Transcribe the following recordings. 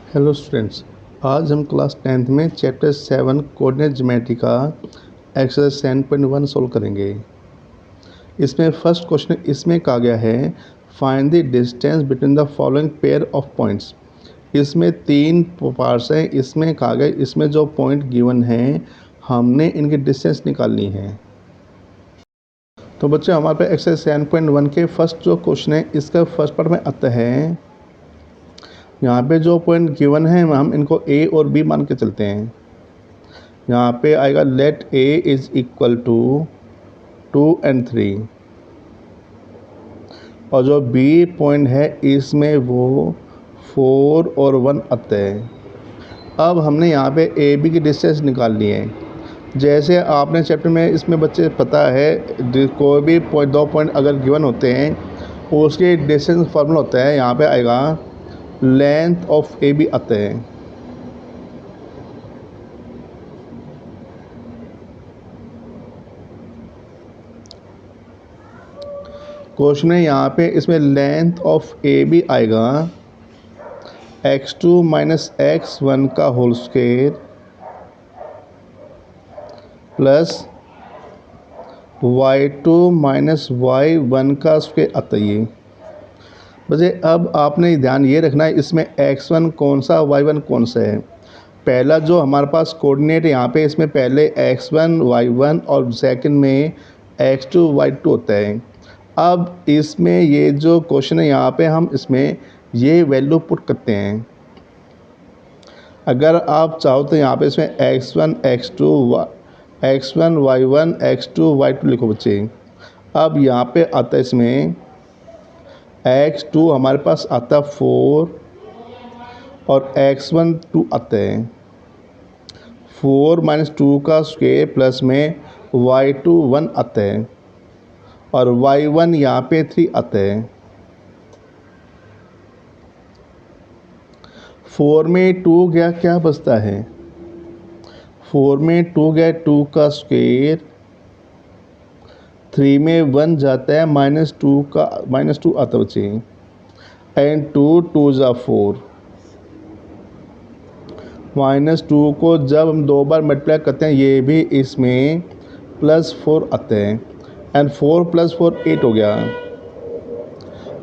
Hello students, आज हम class 10th में चैप्टर 7 कोऑर्डिनेट ज्योमेट्री का एक्सरसाइज 7.1 सोल्व करेंगे। इसमें फर्स्ट क्वेश्चन इसमें कहा गया है find the distance between the following pair of points. इसमें 3 पार्ट्स हैं। इसमें कहा गया इसमें जो पॉइंट गिवन हैं हमने इनकी डिस्टेंस निकालनी है। तो बच्चे हमारे पास एक्सरसाइज 7.1 के फर्स्ट जो क्वेश्चन है इसका फर्स्ट पार्ट में आता है। यहाँ पे जो पॉइंट गिवन है हम इनको ए और बी मान के चलते हैं। यहाँ पे आएगा let A is equal to 2 and 3 और जो बी पॉइंट है इसमें वो 4 और 1 आता है। अब हमने यहाँ पे ए बी की डिस्टेंस निकालनी है। जैसे आपने चैप्टर में इसमें बच्चे पता है कोई भी पॉइंट 2 पॉइंट अगर गिवन होते हैं उसके डिस्टेंस फार्मूला होता है। यहाँ पे आएगा लेंथ ऑफ ए बी आता है। क्वेश्चन में यहाँ पे इसमें लेंथ ऑफ ए बी आएगा x2 माइनस x1 का whole square plus y2 minus y1 का स्क्वायर आता है। बच्चे अब आपने ध्यान ये रखना है इसमें x1 कौन सा y1 कौन सा है। पहला जो हमारे पास कोऑर्डिनेट यहाँ पे इसमें पहले x1 y1 और सेकंड में x2 y2 होता है। अब इसमें ये जो क्वेश्चन है यहाँ पे हम इसमें ये वैल्यू पुट करते हैं। अगर आप चाहो तो यहाँ पे इसमें x1 y1 x2 y2 लिखो बच्चे। अब यहाँ पे आता है इसमें x2 हमारे पास आता 4 और x1 2 आता है। 4 माइनस 2 का स्क्वायर प्लस में y2 1 आता है और y1 यहाँ पे 3 आता है। 4 में 2 गया क्या बचता है? 4 में 2 गया 2 का स्क्वायर, 3 में 1 जाता है -2 आता बच्चे एंड 2 जा 4। -2 को जब हम 2 बार मल्टीप्लाई करते हैं ये भी इसमें +4 आते हैं एंड 4 + 4 8 हो गया।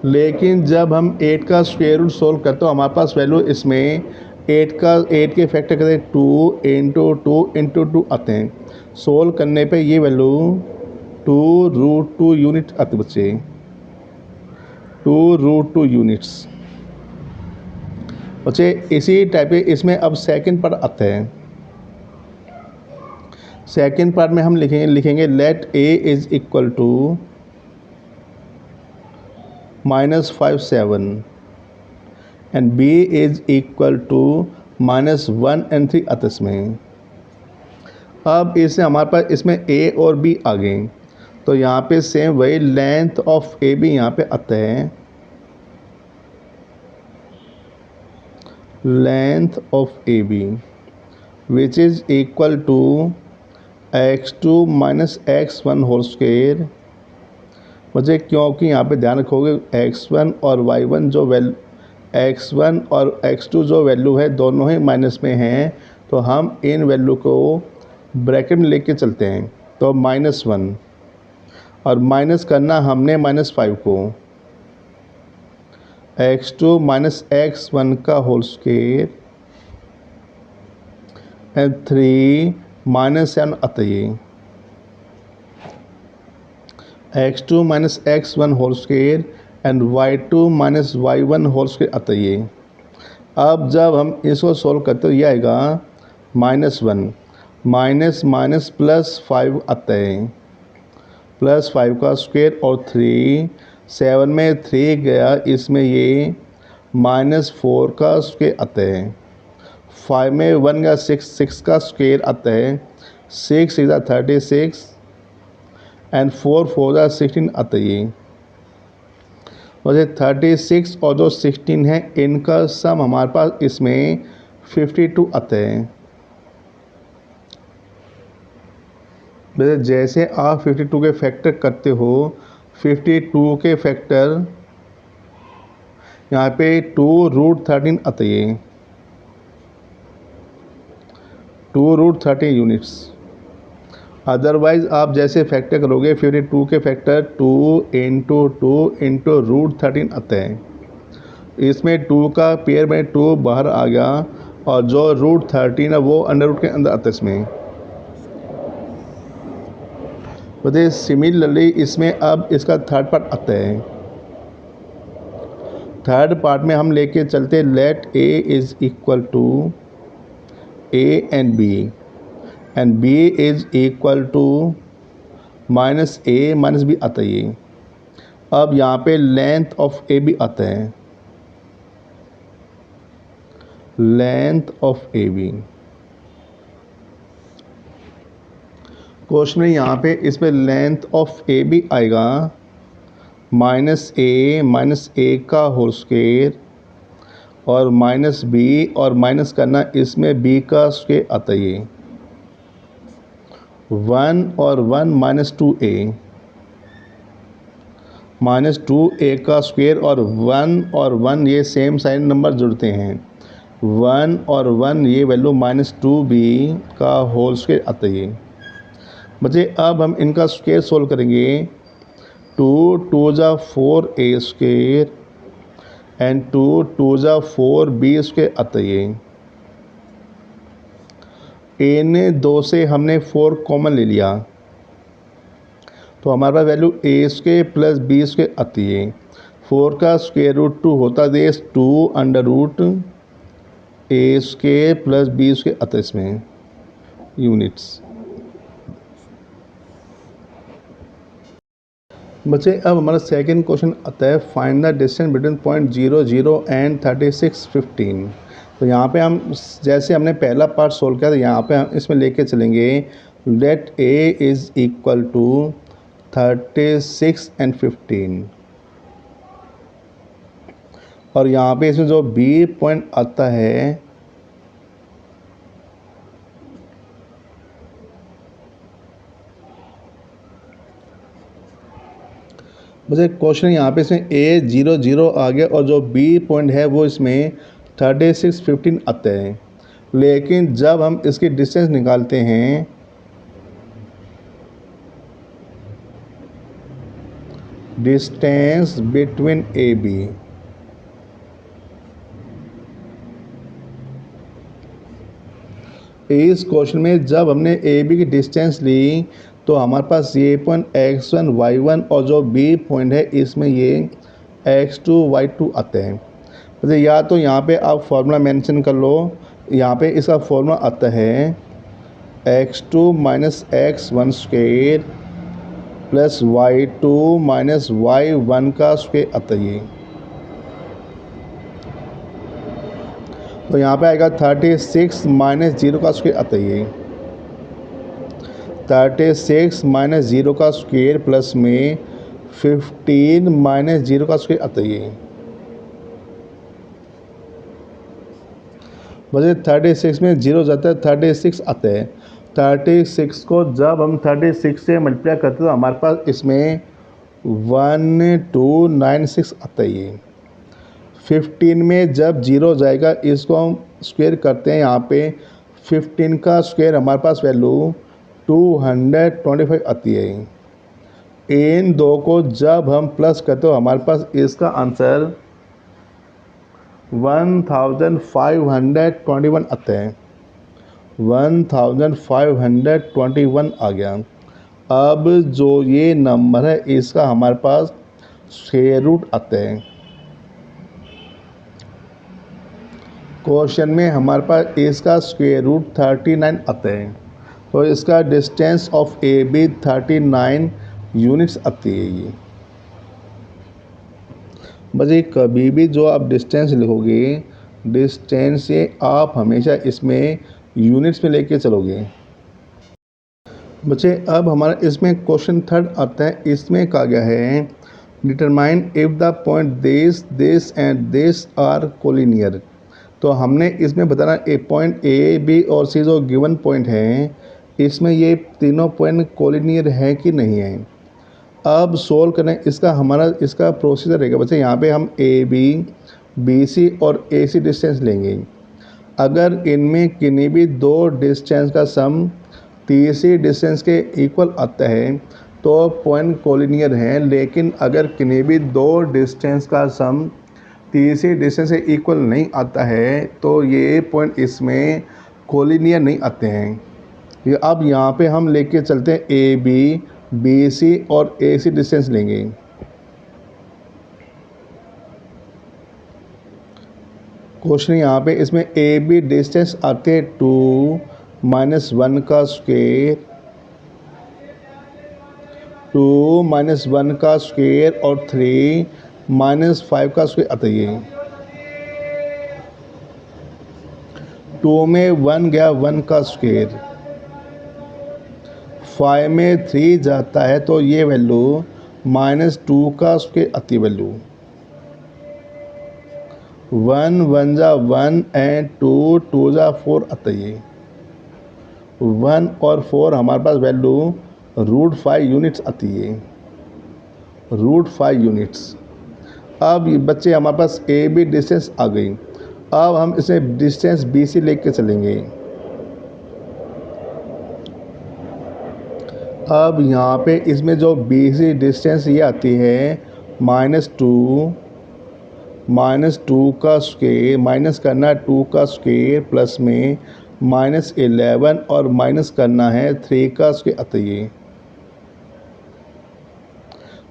लेकिन जब हम 8 का स्क्वायर रूट सोल्व करते तो हमारे पास वैल्यू इसमें 8 के फैक्टर करते हैं 2 × 2 × 2 आते हैं। सोल्व करने पे ये वैल्यू 2√2 यूनिट आते बच्चे, 2√2 यूनिट्स। बच्चे इसी टाइप के इसमें अब सेकंड पार्ट आता है। सेकंड पार्ट में हम लिखेंगे let A is equal to -5 7 and B is equal to -1 and 3 आता इसमें। अब इससे हमारे पास इसमें ए और बी आ गए तो यहाँ पे सेम वही लेंथ ऑफ ए बी यहाँ पे आता है। Length of A B which is equal to x2 minus x1 whole square. मुझे क्योंकि यहाँ पे ध्यान रखोगे x1 और y1 जो x1 और x2 जो वैल्यू है दोनों ही माइनस में हैं तो हम इन वैल्यू को ब्रैकेट में लेके चलते हैं तो -1 और माइनस करना हमने -5 को x2 माइनस x1 का होल स्क्वायर एंड 3 -7 आता है। x2 minus x1 whole square and y2 minus y1 whole square आता है। अब जब हम इसको सोल्व करते तो ये आएगा -1 माइनस +5 आता है, +5 का स्क्वायर और 3 7 में 3 गया इसमें ये -4 का स्क्वायर आता है। 5 में 1 गया 6 का स्क्वायर आता है। 6 6 36 एंड 4 4 16 आता है। वैसे 36 और जो 16 है इनका सम हमारे पास इसमें 52 आता है। वैसे जैसे आप 52 के फैक्टर करते हो 52 के फैक्टर यहाँ पे 2√13 आता है। 2√13 यूनिट्स। अदरवाइज़ आप जैसे फैक्टर करोगे 52 के फैक्टर 2 इंटू 2 इंटू √13 आते हैं। इसमें 2 का पेयर में 2 बाहर आ गया और जो √13 है वो अंडर रूट के अंदर आता है इसमें। तो सिमिलरली इसमें अब इसका थर्ड पार्ट आता है। थर्ड पार्ट में हम लेके चलते let a is equal to a and b is equal to minus a minus b आता है ये। अब यहाँ पे लेंथ ऑफ a भी आता है, length of A B. Question में यहाँ पे इसमें लेंथ ऑफ ए बी आएगा माइनस ए का होल स्क्वायर और माइनस बी और माइनस करना इसमें बी का स्क्वायर आता है ये। 1 और 1 -2a -2a का स्क्वायर और 1 ये सेम साइन नंबर जुड़ते हैं। 1 और 1 ये वैल्यू -2b का होल स्क्वायर आता है। बच्चे अब हम इनका स्क्वायर सोल्व करेंगे। 2 2 जा 4a स्क्वायर एंड 2 2 जा 4b स्क्वायर आता है। इन दो से हमने 4 कॉमन ले लिया तो हमारा value a square plus b square आती है। 4 का स्क्वायर रूट 2 होता है 2 under root a square plus b square आता है इसमें यूनिट्स। बच्चे अब हमारा सेकंड क्वेश्चन आता है find the distance between point 0 0 and 36 15। तो यहाँ पे हम जैसे हमने पहला पार्ट सोल्व किया था यहाँ पे हम इसमें लेके चलेंगे let a is equal to 36 and 15 और यहाँ पे इसमें जो b पॉइंट आता है मुझे क्वेश्चन यहाँ पे इसमें a 0 0 आ गया और जो b पॉइंट है वो इसमें 36 15 आता है। लेकिन जब हम इसकी डिस्टेंस निकालते हैं डिस्टेंस बिटवीन ए बी इस क्वेश्चन में जब हमने ए बी की डिस्टेंस ली तो हमारे पास ये पॉइंट x1 y1 और जो b पॉइंट है इसमें ये x2 y2 आते हैं। तो या तो यहाँ पे आप फॉर्मूला मेंशन कर लो। यहाँ पे इसका फॉर्मूला आता है x2 minus x1 square plus y2 minus y1 का स्क्वायर आता है। तो यहाँ पे आएगा 36 माइनस 0 का स्क्वायर आता है। 36 माइनस 0 का स्क्वायर प्लस में 15 माइनस 0 का स्क्वायर आता है। वैसे 36 में 0 जाता है 36 आता है। 36 को जब हम 36 से मल्टीप्लाई करते हैं तो हमारे पास इसमें 1296 आता है। 15 में जब 0 जाएगा इसको हम स्क्वायर करते हैं। यहाँ पे 15 का स्क्वायर हमारे पास वैल्यू 225 आती है। इन दो को जब हम प्लस करते हो हमारे पास इसका आंसर 1521 आता है। 1521 आ गया। अब जो ये नंबर है इसका हमारे पास स्क्वायर रूट आता है। क्वेश्चन में हमारे पास इसका स्क्वायर रूट 39 आता है। तो इसका distance of A B 39 units आती है ये। बस कभी भी जो आप डिस्टेंस लिखोगे डिस्टेंस से आप हमेशा इसमें यूनिट्स में लेके चलोगे। बच्चे अब हमारा इसमें क्वेश्चन थर्ड आता है। इसमें कहा गया है determine if the point this and this are collinear. तो हमने इसमें बताना ए पॉइंट ए बी और सी जो गिवन पॉइंट हैं इसमें ये तीनों पॉइंट कोलिनियर है कि नहीं है। अब सोल्व करें इसका प्रोसीजर रहेगा बच्चे। यहाँ पे हम ए बी बी सी और ए सी डिस्टेंस लेंगे। अगर इनमें किन्हीं भी दो डिस्टेंस का सम तीसरी डिस्टेंस के इक्वल आता है तो पॉइंट कोलिनियर है, लेकिन अगर किन्हीं भी दो डिस्टेंस का सम तीसरी डिस्टेंस से इक्वल नहीं आता है तो ये पॉइंट इसमें कोलिनियर नहीं आते हैं। ये अब यहाँ पे हम लेके चलते हैं ए बी, बी सी और ए सी डिस्टेंस लेंगे। क्वेश्चन यहाँ पे इसमें ए बी डिस्टेंस आते हैं 2 - 1 का स्क्वायर, 2 - 1 का स्क्वायर और 3 - 5 का स्क्वायर आता है। 2 में 1 गया 1 का स्क्वायर, 5 में 3 जाता है तो ये वैल्यू -2 का स्क्वायर आती है वैल्यू। 1 1 जा 1 एंड 2 2 जा 4 आता है। 1 और 4 हमारे पास वैल्यू √5 यूनिट्स आती है, √5 यूनिट्स। अब ये बच्चे हमारे पास ए बी डिस्टेंस आ गई। अब हम इसे डिस्टेंस बी सी लेके चलेंगे। अब यहाँ पे इसमें जो बी सी डिस्टेंस ये आती है -2 का स्क्वायर, माइनस करना है 2 का स्क्वायर, प्लस में -11 और माइनस करना है 3 का स्क्वायर आता है।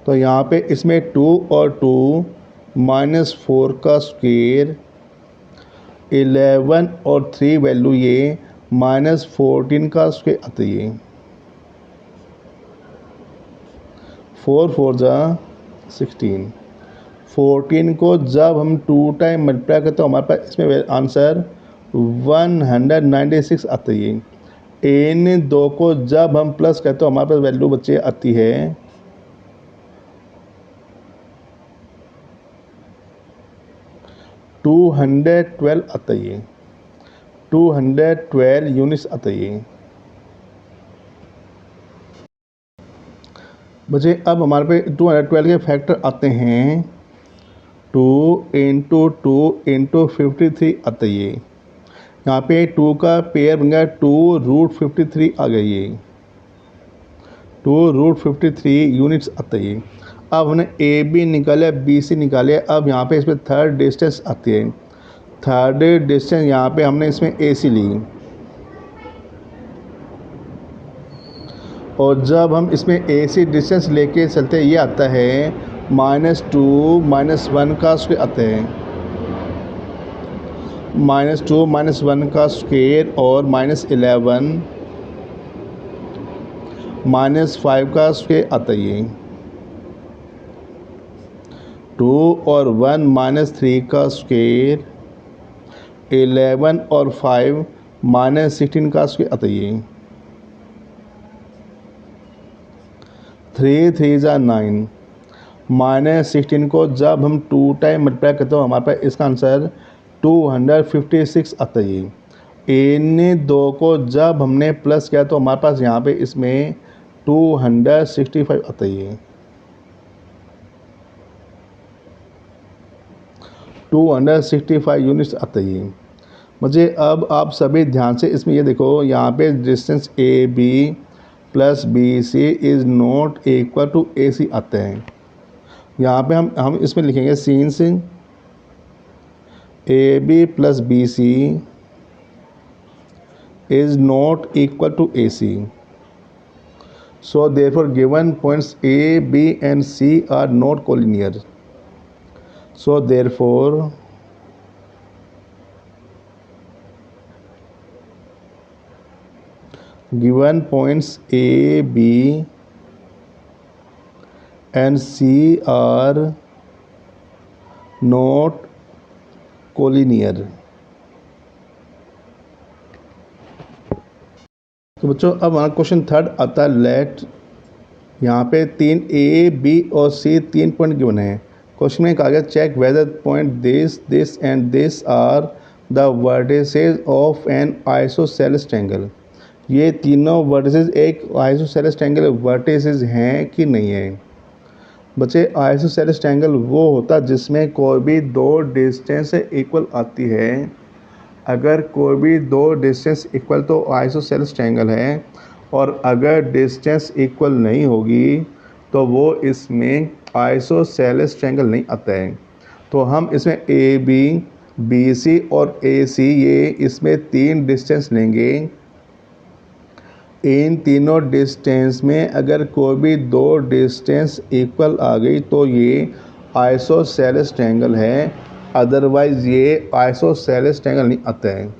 तो यहाँ पे इसमें 2 और 2 -4 का स्क्वायर, 11 और 3 वैल्यू ये -14 का स्क्वायर आती है। 4 4 जा 16। 14 को जब हम 2 टाइम मल्टीप्लाई करते हैं हमारे पास इसमें आंसर 196 आती है। इन दो को जब हम प्लस करते हैं हमारे पास वैल्यू बच्चे आती है 212 आता है, 212 यूनिट्स आती है। बच्चे अब हमारे पे 212 के फैक्टर आते हैं 2 × 2 × 53 आता है। यहाँ पे 2 का पेयर बन गया 2 √53 आ गई है, 2 √53 यूनिट्स आता है। अब हमने ए बी निकाले, बी सी निकाले। अब यहाँ पे इसमें थर्ड डिस्टेंस आती है। थर्ड डिस्टेंस यहाँ पे हमने इसमें ए सी ली, और जब हम इसमें ए सी डिस्टेंस लेके चलते हैं ये आता है -2 - 1 का स्क्वायर आता है, -2 - 1 का स्क्वायर और -11 -5 का स्क्वायर आता है। 2 और 1 -3 का स्क्वायर, 11 और 5 -16 का स्क्वायर आता है। 3 3 जा 9, -16 को जब हम 2 टाइम मल्टीप्लाई करते हो हमारे पास इसका आंसर 256 आता है। इन दो को जब हमने प्लस किया तो हमारे पास यहाँ पे इसमें 265 आता है, 265 यूनिट्स आता है। मुझे अब आप सभी ध्यान से इसमें ये देखो, यहाँ पे distance A B plus B C is not equal to A C आते हैं। यहाँ पे हम इसमें लिखेंगे since A B plus B C is not equal to A C, so therefore given points A, B and C are not collinear. So therefore given points A, B and C are not collinear. तो बच्चों अब हमारा question third आता है late. यहाँ पे 3 A B और C 3 point given है। क्वेश्चन में कहा गया check whether point this and this are the vertices of an isosceles triangle. ये तीनों वर्टिसेस एक आइसोसेलेस ट्रायंगल वर्टिसेस हैं कि नहीं है। बच्चे आइसोसेलेस ट्रायंगल वो होता है जिसमें कोई भी दो डिस्टेंस इक्वल आती है अगर कोई भी दो डिस्टेंस इक्वल तो आइसोसेलेस ट्रायंगल है, और अगर डिस्टेंस इक्वल नहीं होगी तो वो इसमें आइसोसेलेस ट्रायंगल नहीं आता है। तो हम इसमें ए बी, बी सी और ए सी, ये इसमें 3 डिस्टेंस लेंगे। इन तीनों डिस्टेंस में अगर कोई भी दो डिस्टेंस इक्वल आ गई तो ये आइसोसेलेस ट्रायंगल है, अदरवाइज ये आइसोसेलेस ट्रायंगल नहीं आता है।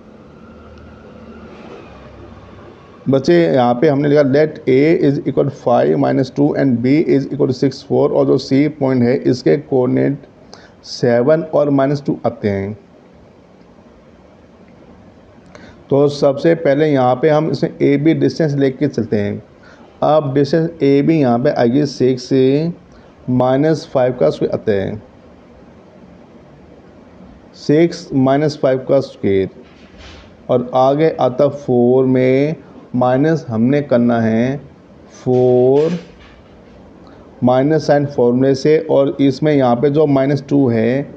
बच्चे यहाँ पे हमने लिखा let A is equal 5 - 2 and B is equal 6 4, और जो सी पॉइंट है इसके कोऑर्डिनेट 7 और -2 आते हैं। तो सबसे पहले यहाँ पे हम इसमें ए बी डिस्टेंस लेके चलते हैं। अब डिस्टेंस ए बी यहाँ पे आएगी 6 से -5 का स्क्वायर आता है, 6 - 5 का स्क्वायर, और आगे आता 4 में माइनस हमने करना है 4 माइनस साइन फॉर्मूले से, और इसमें यहाँ पे जो -2 है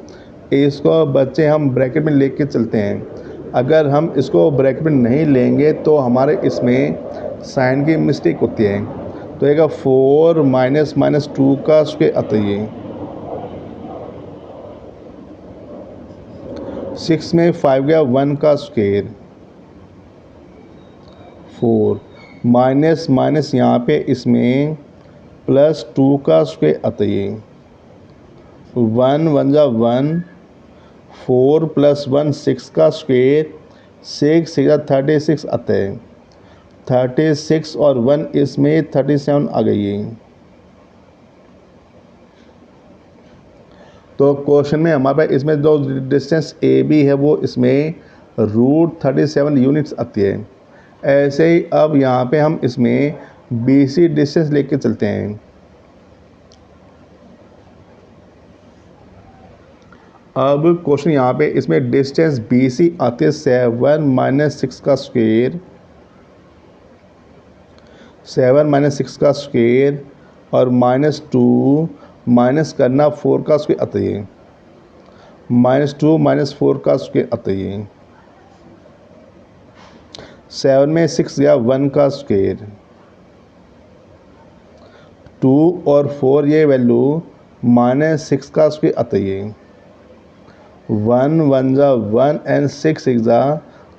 इसको बच्चे हम ब्रैकेट में लेके चलते हैं। अगर हम इसको ब्रैकेट में नहीं लेंगे तो हमारे इसमें साइन की मिस्टेक होती है। तो एक 4 - -2 का स्क्वायर आता है, 6 में 5 गया 1 का स्क्वायर, 4 माइनस यहाँ पे इसमें +2 का स्क्वायर आता है, 1 1 जा 1, 4 + 1 6 का स्क्वायर, 6 6 जा 36 आता है, 36 और 1 इसमें 37 आ गई है। तो क्वेश्चन में हमारे पास इसमें जो डिस्टेंस ए बी है वो इसमें √37 यूनिट्स आती है। ऐसे ही अब यहाँ पे हम इसमें बी सी डिस्टेंस लेके चलते हैं। अब क्वेश्चन यहाँ पे इसमें डिस्टेंस बी सी आती है 7 - 6 का स्क्वायर, 7 - 6 का स्क्वायर, और -2 माइनस करना 4 का स्क्वायर आता है, -2 - 4 का स्क्वायर आता है, 7 में 6 गया 1 का स्क्वायर, 2 और 4 ये वैल्यू -6 का स्क्वायर आता है, 1 1 जा 1 एंड 6 6 जा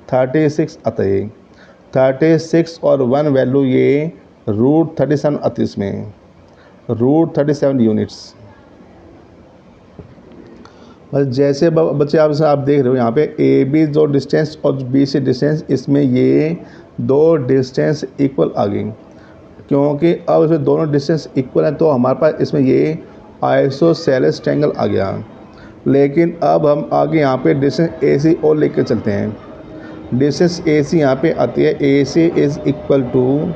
36 आता है, 36 और 1 वैल्यू ये √37 आती है, इसमें √37 यूनिट्स। बस जैसे बच्चे आप देख रहे हो यहाँ पे ए बी जो डिस्टेंस और बी सी डिस्टेंस, इसमें ये दो डिस्टेंस इक्वल आ गई, क्योंकि अब इसमें दोनों डिस्टेंस इक्वल हैं तो हमारे पास इसमें ये आइसोसेलेस ट्रायंगल आ गया। लेकिन अब हम आगे यहाँ पे डिस्टेंस ए सी और लेकर चलते हैं। डिस्टेंस ए सी यहाँ पे आती है, ए सी इज इक्वल टू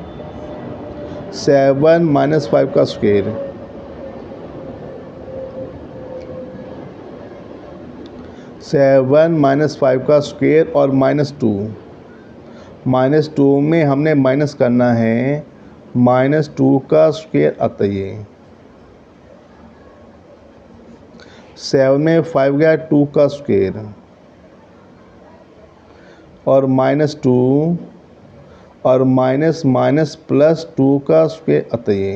7 - 5 का स्क्वायर, 7 - 5 का स्क्वायर और -2 में हमने माइनस करना है -2 का स्क्वायर आता है, 7 में 5 गया 2 का स्क्वायर, और -2 और माइनस +2 का स्क्वायर आता है,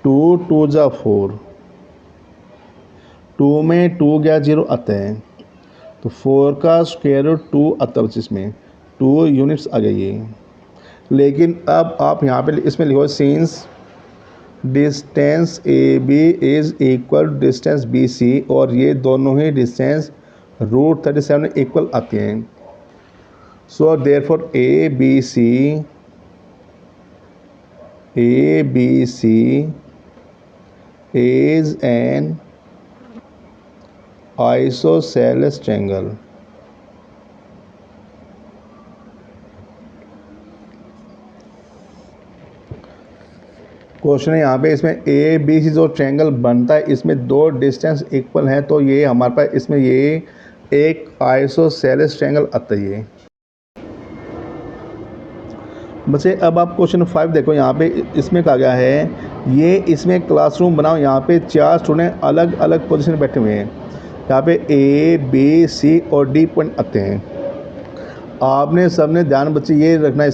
2 2 जा 4, 2 में 2 गया 0 आता है, तो 4 का स्क्वायर रूट 2 आता है, इसमें 2 यूनिट्स आ गई है। लेकिन अब आप यहाँ पे इसमें लिखो since distance A B is equal distance B C, और ये दोनों ही डिस्टेंस √37 इक्वल आते हैं। So therefore A B C is an isosceles triangle. Question है यहाँ पे इसमें ए बी सी जो ट्रायंगल बनता है इसमें दो डिस्टेंस इक्वल हैं, तो ये हमारे पास इसमें ये एक आइसोसेलेस ट्रायंगल आता है। बच्चे अब आप क्वेश्चन 5 देखो, यहाँ पे इसमें कहा गया है ये इसमें क्लासरूम बनाओ। यहाँ पे 4 स्टूडेंट अलग अलग पोजीशन में बैठे हुए हैं। यहाँ पे ए बी सी और डी पॉइंट आते हैं। आपने सबने ध्यान बच्चे ये रखना,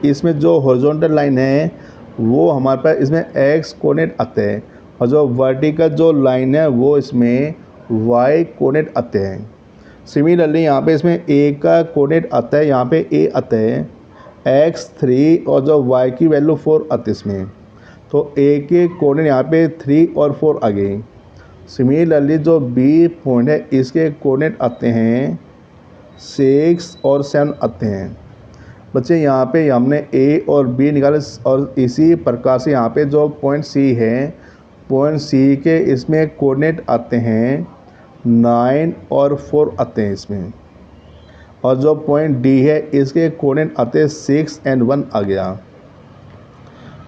इसमें जो हॉरिजॉन्टल लाइन है वो हमारे पास इसमें एक्स कोऑर्डिनेट आते हैं, और जो वर्टिकल जो लाइन है वो इसमें वाई कोऑर्डिनेट आते हैं। सिमिलरली यहाँ पे इसमें ए का कोऑर्डिनेट आता है, यहाँ पे ए आता है x3 और जो y की वैल्यू 4 आती है इसमें, तो a के कोऑर्डिनेट यहाँ पे 3 और 4 आ गए। सिमिलरली जो b पॉइंट है इसके कोऑर्डिनेट आते हैं 6 और 7 आते हैं। बच्चे यहाँ पे हमने a और b निकाले, और इसी प्रकार से यहाँ पे जो पॉइंट c है, पॉइंट c के इसमें कोऑर्डिनेट आते हैं 9 और 4 आते हैं इसमें, और जो पॉइंट डी है इसके कोऑर्डिनेट आते हैं 6 और 1 आ गया।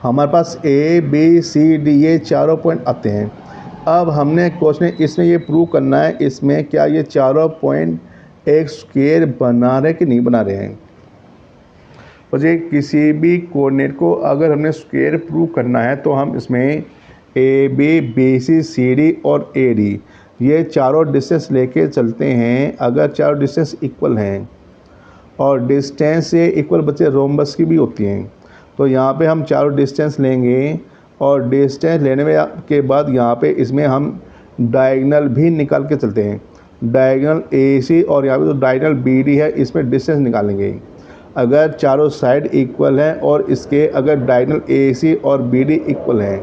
हमारे पास ए बी सी डी ये चारों पॉइंट आते हैं। अब हमने क्वेश्चन इसमें ये प्रूव करना है, इसमें क्या ये चारों पॉइंट एक स्क्वायर बना रहे कि नहीं बना रहे हैं। मुझे किसी भी कोऑर्डिनेट को अगर हमने स्क्वायर प्रूव करना है तो हम इसमें A B B C C D और ए डी ये चारों डिस्टेंस लेके चलते हैं। अगर चारों डिस्टेंस इक्वल हैं, और डिस्टेंस से इक्वल बच्चे रोम्बस की भी होती हैं, तो यहाँ पे हम चारों डिस्टेंस लेंगे, और डिस्टेंस लेने में के बाद यहाँ पे इसमें हम डायगोनल भी निकाल के चलते हैं। डायगोनल ए सी और यहाँ पे जो डायगोनल बी डी है इसमें डिस्टेंस निकालेंगे। अगर चारों साइड इक्वल हैं और इसके अगर डायगोनल ए सी और बी डी इक्वल हैं,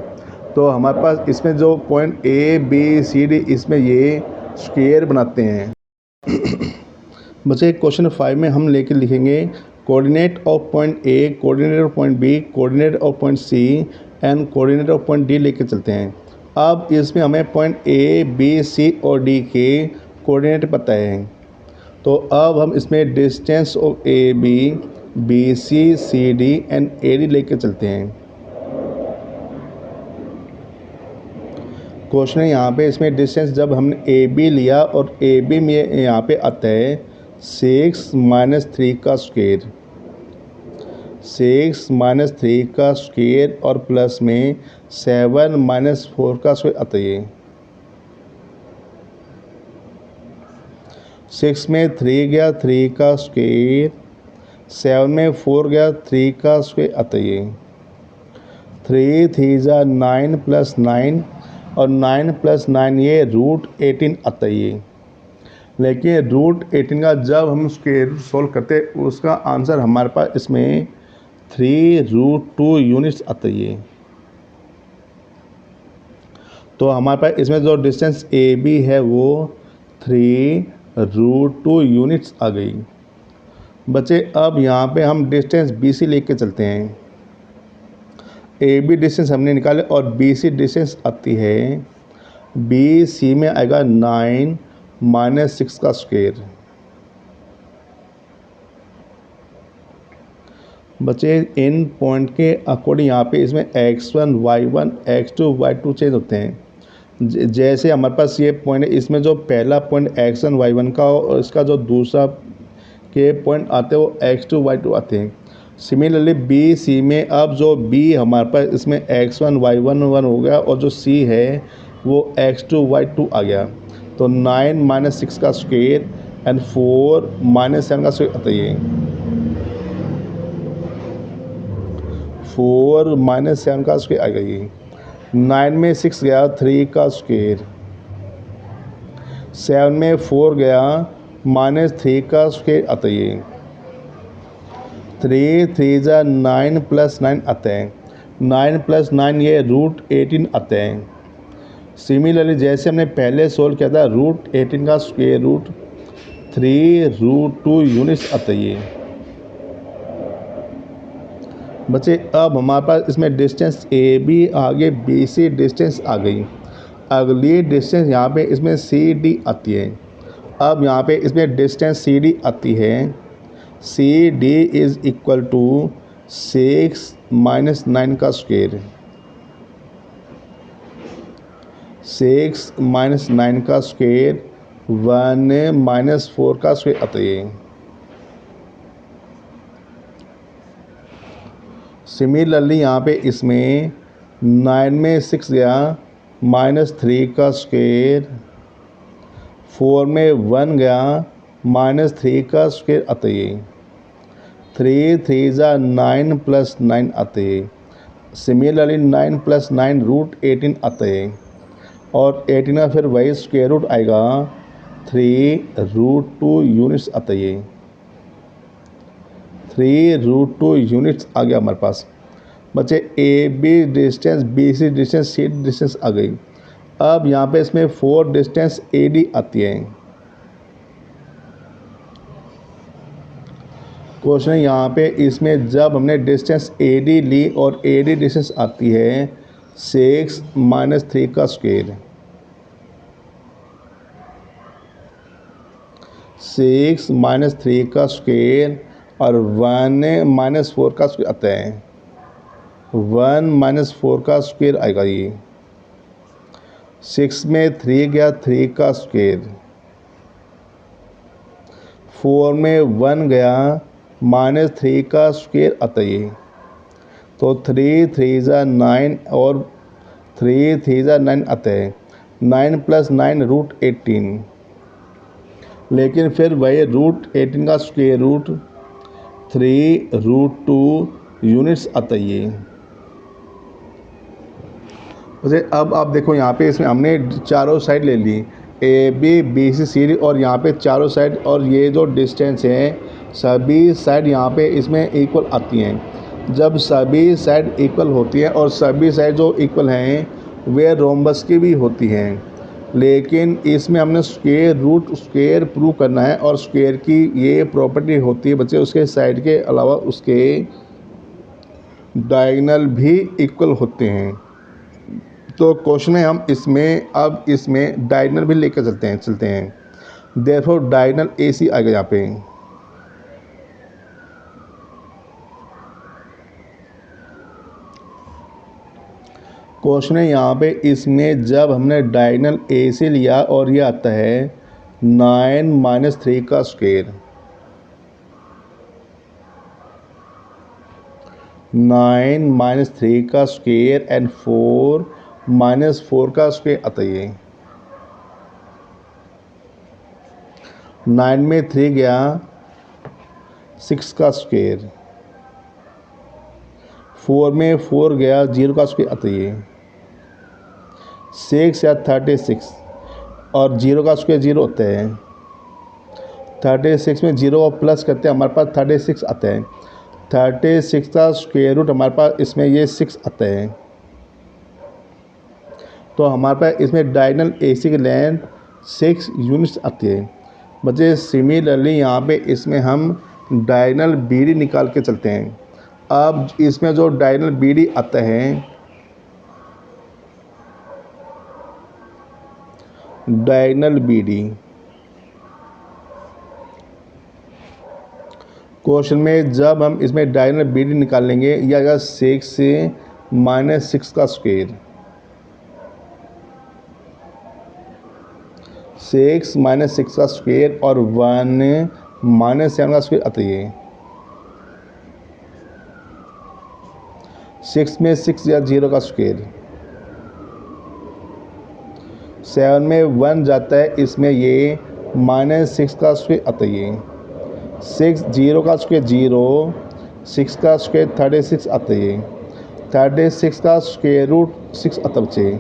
तो हमारे पास इसमें जो point A B C D इसमें ये स्क्वायर बनाते हैं। बच्चे क्वेश्चन 5 में हम लेके लिखेंगे coordinate of point A, coordinate of point B, coordinate of point C and coordinate of point D लेके चलते हैं। अब इसमें हमें पॉइंट ए बी सी और डी के कोऑर्डिनेट पता है, तो अब हम इसमें distance of A B C C D and A D लेके चलते हैं। क्वेश्चन है यहाँ पे इसमें डिस्टेंस जब हमने ए बी लिया, और ए बी में यहाँ पे आता है 6 - 3 का स्क्वायर, 6 - 3 का स्क्वायर और प्लस में 7 - 4 का स्क्वायर आता है। 6 में 3 गया 3 का स्क्वायर, 7 में 4 गया 3 का स्क्वायर आता है। 3 3 जा 9 + 9 और 9 + 9 ये √18 आता है। लेकिन √18 का जब हम स्क्वायर सोल्व करते हैं उसका आंसर हमारे पास इसमें 3√2 यूनिट्स आता है। तो हमारे पास इसमें जो डिस्टेंस ए बी है वो 3√2 यूनिट्स आ गई। बच्चे अब यहाँ पे हम डिस्टेंस बी सी लेके चलते हैं। ए बी डिस्टेंस हमने निकाले और बी सी डिस्टेंस आती है, बी सी में आएगा 9 - 6 का स्क्वायर। बच्चे इन पॉइंट के अकॉर्डिंग यहाँ पे इसमें x1 y1 x2 y2 change होते हैं। जैसे हमारे पास ये पॉइंट है, इसमें जो पहला पॉइंट x1 y1 का और इसका जो दूसरा के पॉइंट आते हैं वो x2 y2 आते हैं। सिमिलरली बी सी में अब जो b हमारे पास इसमें x1 y1 1 हो गया, और जो c है वो x2 y2 आ गया। तो 9 - 6 का स्क्वायर एंड 4 - 7 का स्क्वायर आता है। 4 - 7 का स्क्वायर आ गई। 9 में 6 गया 3 का स्क्वायर, 7 में 4 गया -3 का स्क्वायर आता है। 3 3 जा 9 + 9 आता है। 9 + 9 ये √18 आता है। सिमिलरली जैसे हमने पहले सोल्व किया था, √18 का स्क्वायर रूट 3√2 यूनिट्स आता है। बच्चे अब हमारे पास इसमें डिस्टेंस ए बी आगे बी सी डिस्टेंस आ गई। अगली डिस्टेंस यहाँ पे इसमें सी डी आती है। अब यहाँ पे इसमें डिस्टेंस सी डी आती है, C D is equal to 6 - 9 का स्क्वायर, 6 - 9 का स्क्वायर 1 - 4 का स्क्वायर आता है। सिमिलरली यहाँ पे इसमें 9 में 6 गया -3 का स्क्वायर, 4 में 1 गया, -3 का स्क्वायर आता है। 3 3 ज़ा 9 + 9 आता है। सिमिलरली 9 + 9 √18 आता है और 18 का फिर वही स्क्वायर रूट आएगा 3√2 यूनिट्स आता है। 3√2 यूनिट्स आ गया हमारे पास। बच्चे A B distance, B C distance, C distance आ गई। अब यहाँ पे इसमें 4 डिस्टेंस ए डी आती है। क्वेश्चन है यहाँ पे इसमें जब हमने डिस्टेंस ए डी ली और ए डी डिस्टेंस आती है 6 - 3 का स्क्वायर, 6 - 3 का स्क्वायर और 1 - 4 का स्क्वायर आता है। 1 - 4 का स्क्वायर आएगा ये। 6 में 3 गया, 3 का स्क्वायर। 4 में 1 गया, -3 का स्क्वायर आता है ये। तो 3 3 ज़ा 9 और 3 3 ज़ा 9 आता है। 9 + 9 √18, लेकिन फिर वही √18 का स्क्वायर रूट 3√2 यूनिट्स आता है ये। वैसे अब आप देखो यहाँ पे इसमें हमने चारों साइड ले ली, A B B C C D, और यहाँ पे चारों साइड, और ये जो डिस्टेंस है सभी साइड यहाँ पे इसमें इक्वल आती हैं। जब सभी साइड इक्वल होती हैं और सभी साइड जो इक्वल हैं वे रोम्बस की भी होती हैं, लेकिन इसमें हमने स्क्वायर प्रूव करना है और स्क्वायर की ये प्रॉपर्टी होती है बच्चे, उसके साइड के अलावा उसके डायगोनल भी इक्वल होते हैं। तो क्वेश्चन में हम इसमें अब इसमें डायगोनल भी लेकर चलते हैं। देयरफॉर डायगोनल ए सी आएगा यहाँ पे। क्वेश्चन है यहाँ पे इसमें जब हमने डायगोनल ए सी लिया और ये आता है 9 - 3 का स्क्वायर, 9 - 3 का स्क्वायर एंड 4 - 4 का स्क्वायर आता है। 9 में 3 गया, 6 का स्क्वायर। 4 में 4 गया, 0 का स्क्वायर आता है। 6 या 36 और 0 का स्क्वायर 0 होता है। 36 में 0 को प्लस करते हैं हमारे पास 36 आता है। 36 का स्क्वायर रूट हमारे पास इसमें ये 6 आता है। तो हमारे पास इसमें डायगोनल एसी की लेंथ 6 यूनिट्स आती है। बच्चे सिमिलरली यहाँ पे इसमें हम डायगोनल बीडी निकाल के चलते हैं। अब इसमें जो डायगोनल बीडी आता है, डायगोनल बीडी क्वेश्चन में जब हम इसमें डायगोनल बीडी निकालेंगे यह आएगा 6 से -6 का स्क्वायर, 6 - 6 का स्क्वायर और 1 - 7 का स्क्वायर आता है। 6 में 6 या 0 का स्क्वायर, 7 में 1 जाता है, इसमें ये -6 का स्क्वायर आता है। 6 0 का स्क्वायर 0, 6 का स्क्वायर 36 आता है। 36 का स्क्वायर रूट 6 आता बच्चे।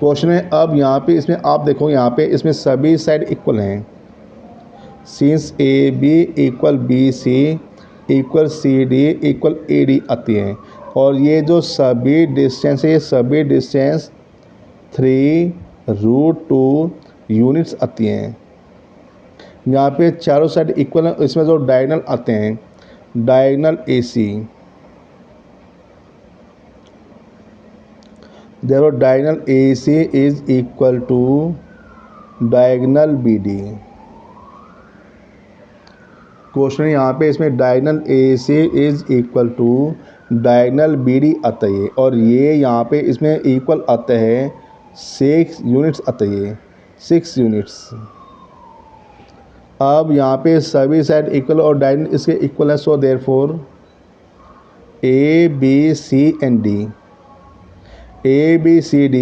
क्वेश्चन है अब यहाँ पे इसमें आप देखो यहाँ पे इसमें सभी साइड इक्वल हैं। Since A B equal B C equal C D equal A D आती हैं, और ये जो सभी डिस्टेंस है ये सभी डिस्टेंस 3√2 यूनिट्स आती हैं। यहाँ पे चारों साइड इक्वल है, इसमें जो डायगोनल आते हैं diagonal A C, therefore diagonal AC is equal to diagonal BD। Question यहाँ पे इसमें diagonal AC is equal to diagonal BD आता है, और ये यहाँ पे इसमें इक्वल आता है 6 यूनिट्स आता है, 6 यूनिट्स। अब यहाँ पे सभी साइड इक्वल और डायगोनल इसके इक्वल है, so therefore A B C and D, A B C D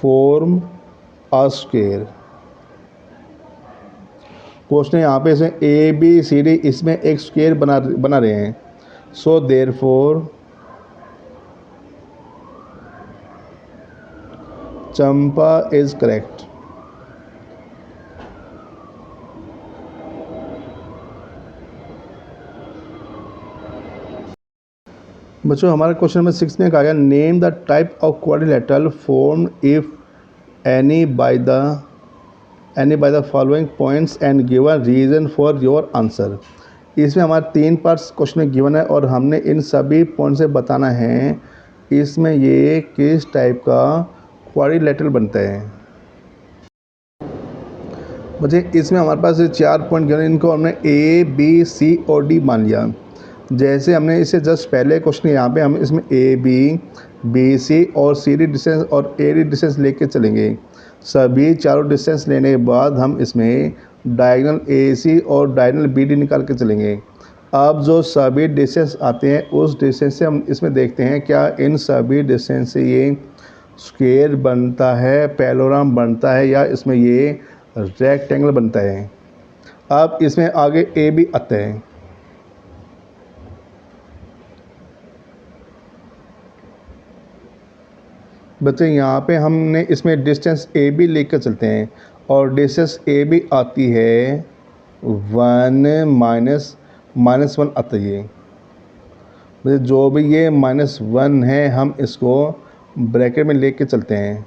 form a square. Question यहाँ पे से ए बी सी डी इसमें एक स्क्वायर बना रहे हैं। So therefore Champa is correct. बच्चों हमारा क्वेश्चन नंबर 6 में कहा गया name the type of quadrilateral form if any by the following points and given reason for your answer. इसमें हमारे 3 पार्ट्स क्वेश्चन में गिवन है और हमने इन सभी पॉइंट से बताना है इसमें ये किस टाइप का क्वाड्रिलेटरल बनता है। बच्चे इसमें हमारे पास 4 पॉइंट गिवन, इनको हमने ए बी सी और डी मान लिया। जैसे हमने इसे जस्ट पहले क्वेश्चन यहाँ पे हम इसमें ए बी सी और सी डी डिस्टेंस और ए डी डिस्टेंस लेके चलेंगे। सभी चारों डिस्टेंस लेने के बाद हम इसमें डायगोनल ए सी और डायगोनल बी डी निकाल के चलेंगे। अब जो सभी डिस्टेंस आते हैं उस डिस्टेंस से हम इसमें देखते हैं क्या इन सभी डिस्टेंस से ये स्क्वायर बनता है, पैरेललोग्राम बनता है या इसमें ये रेक्टेंगल बनता है। अब इसमें आगे ए बी आता है। बच्चे यहाँ पे हमने इसमें डिस्टेंस ए बी लेकर चलते हैं और डिस्टेंस ए बी आती है 1 माइनस 1 आता है ये। जो भी ये -1 है हम इसको ब्रैकेट में लेके चलते हैं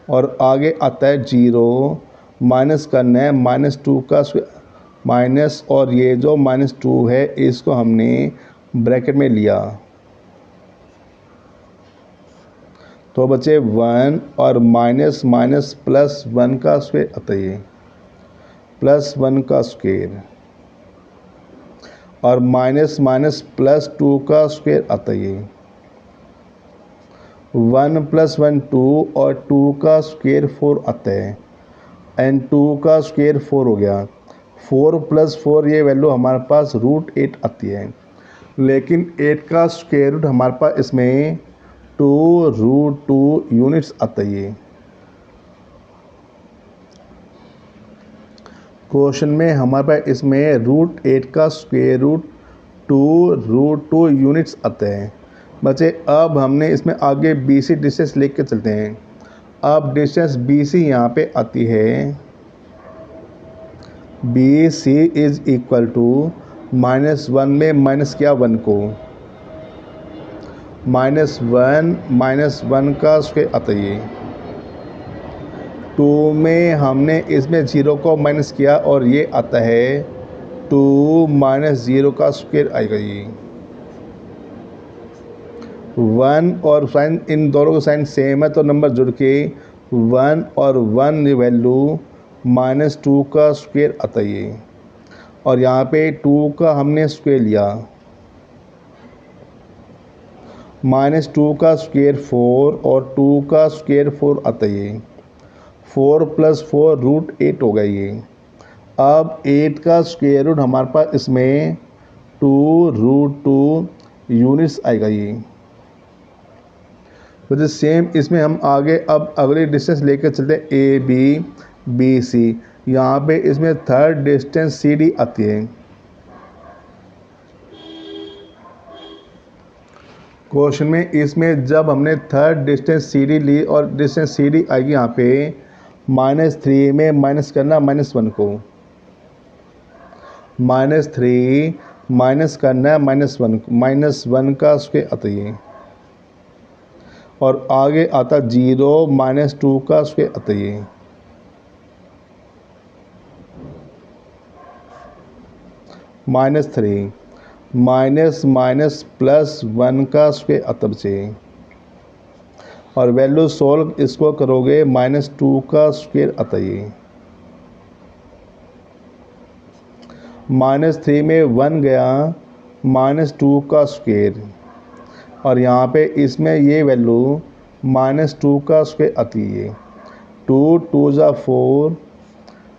और आगे आता है 0 माइनस करना है -2 का माइनस, और ये जो -2 है इसको हमने ब्रैकेट में लिया तो बचे 1 और माइनस +1 का स्क्वायर आता है +1 का स्क्वायर और माइनस +2 का स्क्वायर आता है 1 + 1 2 और 2 का स्क्वायर 4 आता है एंड 2 का स्क्वायर 4 हो गया। 4 + 4 ये वैल्यू हमारे पास √8 आती है, लेकिन 8 का स्क्वायर रूट हमारे पास इसमें 2√2 यूनिट्स आता है। क्वेश्चन में हमारे पास इसमें √8 का स्क्वायर रूट 2√2 यूनिट्स आते हैं। बच्चे अब हमने इसमें आगे बी सी डिस्टेंस लेके चलते हैं। अब डिस्टेंस बी सी यहाँ पे आती है B C is equal to -1 में माइनस किया 1 को, -1 का स्क्वायर आता है 2 में हमने इसमें 0 को माइनस किया और ये आता है 2 - 0 का स्क्वायर आएगा ये 1 और साइन, इन दोनों का साइन सेम है तो नंबर जुड़ के 1 और 1 वैल्यू -2 का स्क्वायर आता है और यहाँ पे 2 का हमने स्क्वायर लिया -2 का स्क्वायर 4 और 2 का स्क्वायर 4 आता है 4 + 4 √8 हो गया ये। अब 8 का स्क्वायर रूट हमारे पास इसमें 2√2 यूनिट्स आएगा ये। तो सेम इसमें हम आगे अब अगले डिस्टेंस लेकर चलते हैं ए बी सी। यहाँ पे इसमें थर्ड डिस्टेंस सी डी आती है। क्वेश्चन में इसमें जब हमने थर्ड डिस्टेंस सी डी ली और डिस्टेंस सी डी आएगी यहाँ पे -3 में माइनस करना -1 को, -3 माइनस करना -1 का स्क्वायर आता है और आगे आता 0 -2 का स्क्वायर आता है -3 +1 का स्क्वायर आता बचे और वैल्यू सोल्व इसको करोगे -2 का स्क्वायर आता है -3 में 1 गया -2 का स्क्वायर और यहाँ पे इसमें ये वैल्यू -2 का स्क्वायर आती है 2 2 ज़ा 4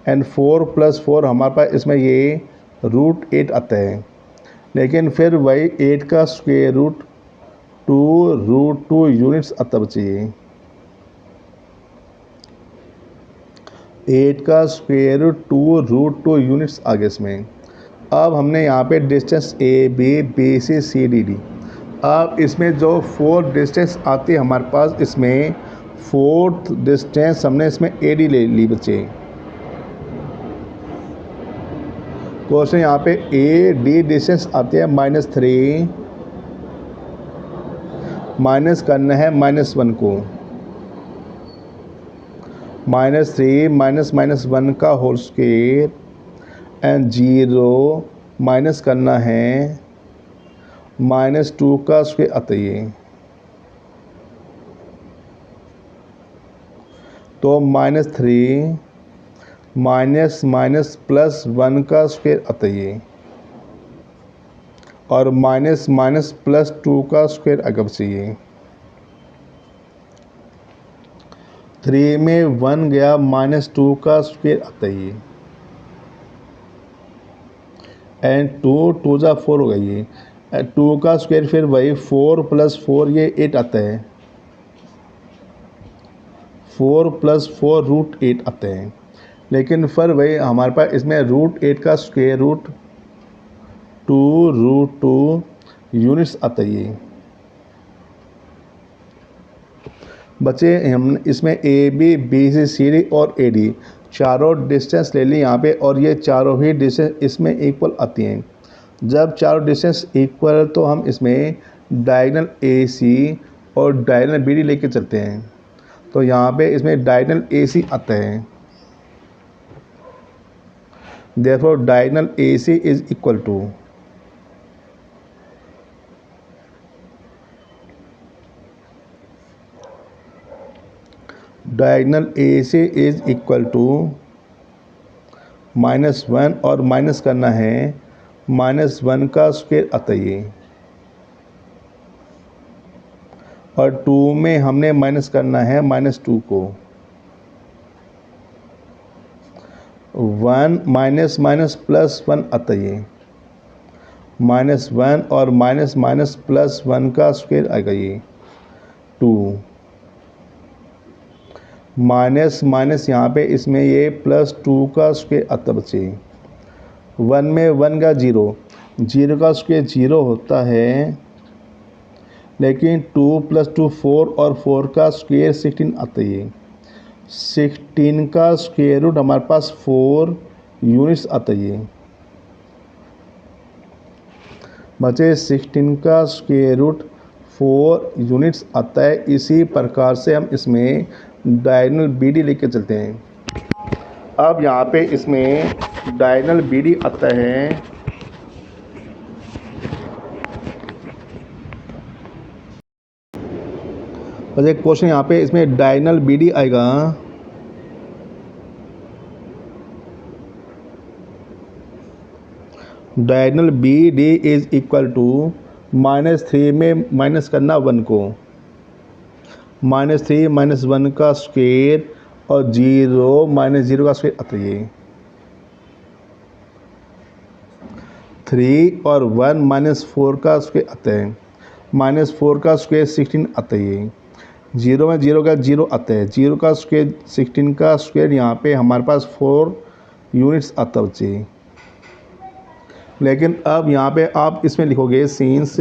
एंड 4 + 4 हमारे पास इसमें ये √8 आता है, लेकिन फिर वही 8 का स्क्वायर रूट 2√2 यूनिट्स आता बचिए। 8 का स्क्वायर रूट 2 यूनिट्स आगे इसमें। अब हमने यहाँ पे distance A B C C D D. अब इसमें जो 4 डिस्टेंस आती है हमारे पास, इसमें 4th डिस्टेंस हमने इसमें ए डी ले ली बच्चे। क्वेश्चन यहाँ पे ए डी डिस्टेंस आती है -3, माइनस करना है -1 को। -3 माइनस 1 का होल स्क्वायर एंड 0 माइनस करना है -2 का स्क्वायर आता है। तो -3 माइनस प्लस 1 का स्क्वायर आता है और माइनस प्लस 2 का स्क्वायर अगर चाहिए। 3 में 1 गया, -2 का स्क्वायर आता है एंड 2 जा 4 हो गई है। 2 का स्क्वायर फिर वही 4 + 4 ये 8 आता है। 4 + 4 √8 आता है। लेकिन फिर वही हमारे पास इसमें √8 का स्क्वायर रूट 2 यूनिट्स आता है। बच्चे हम इसमें A B C C D और ए डी चारों डिस्टेंस ले ली यहाँ पे, और ये चारों ही डिस्टेंस इसमें इक्वल आती हैं। जब चारों डिस्टेंस इक्वल तो हम इसमें डायगोनल ए सी और डायगोनल बी डी लेके चलते हैं। तो यहाँ पे इसमें डायगोनल ए सी आता है। Therefore diagonal AC is equal to -1 और माइनस करना है -1 का स्क्वायर आता है। और 2 में हमने माइनस करना है -2 को। 1 माइनस प्लस 1 आता है। -1 और माइनस प्लस 1 का स्क्वायर आएगा ये 2। माइनस यहाँ पे इसमें ये +2 का स्क्वायर आता बच्चे। 1 में 1 का 0 का स्क्वायर 0 होता है, लेकिन 2 + 2 4 और 4 का स्क्वायर 16 आता है। 16 का स्क्वायर रूट हमारे पास 4 यूनिट्स आता है। बच्चे 16 का स्क्वायर रूट 4 यूनिट्स आता है। इसी प्रकार से हम इसमें डायगोनल बी डी लेके चलते हैं। अब यहाँ पे इसमें डायगोनल बी डी आता है। बस एक क्वेश्चन यहाँ पे इसमें डायगोनल बी डी आएगा। Diagonal B D is equal to -3 में माइनस करना 1 को। -3 - 1 का स्क्वायर और 0 - 0 का स्क्वायर आता है। 3 और 1 -4 का स्क्वायर आता है। -4 का स्क्वायर 16 आता है। 0 में 0 का 0 आता है। 0 का स्क्वायर 16 का स्क्वायर यहाँ पे हमारे पास 4 यूनिट्स आता बच्चे। लेकिन अब यहाँ पे आप इसमें लिखोगे since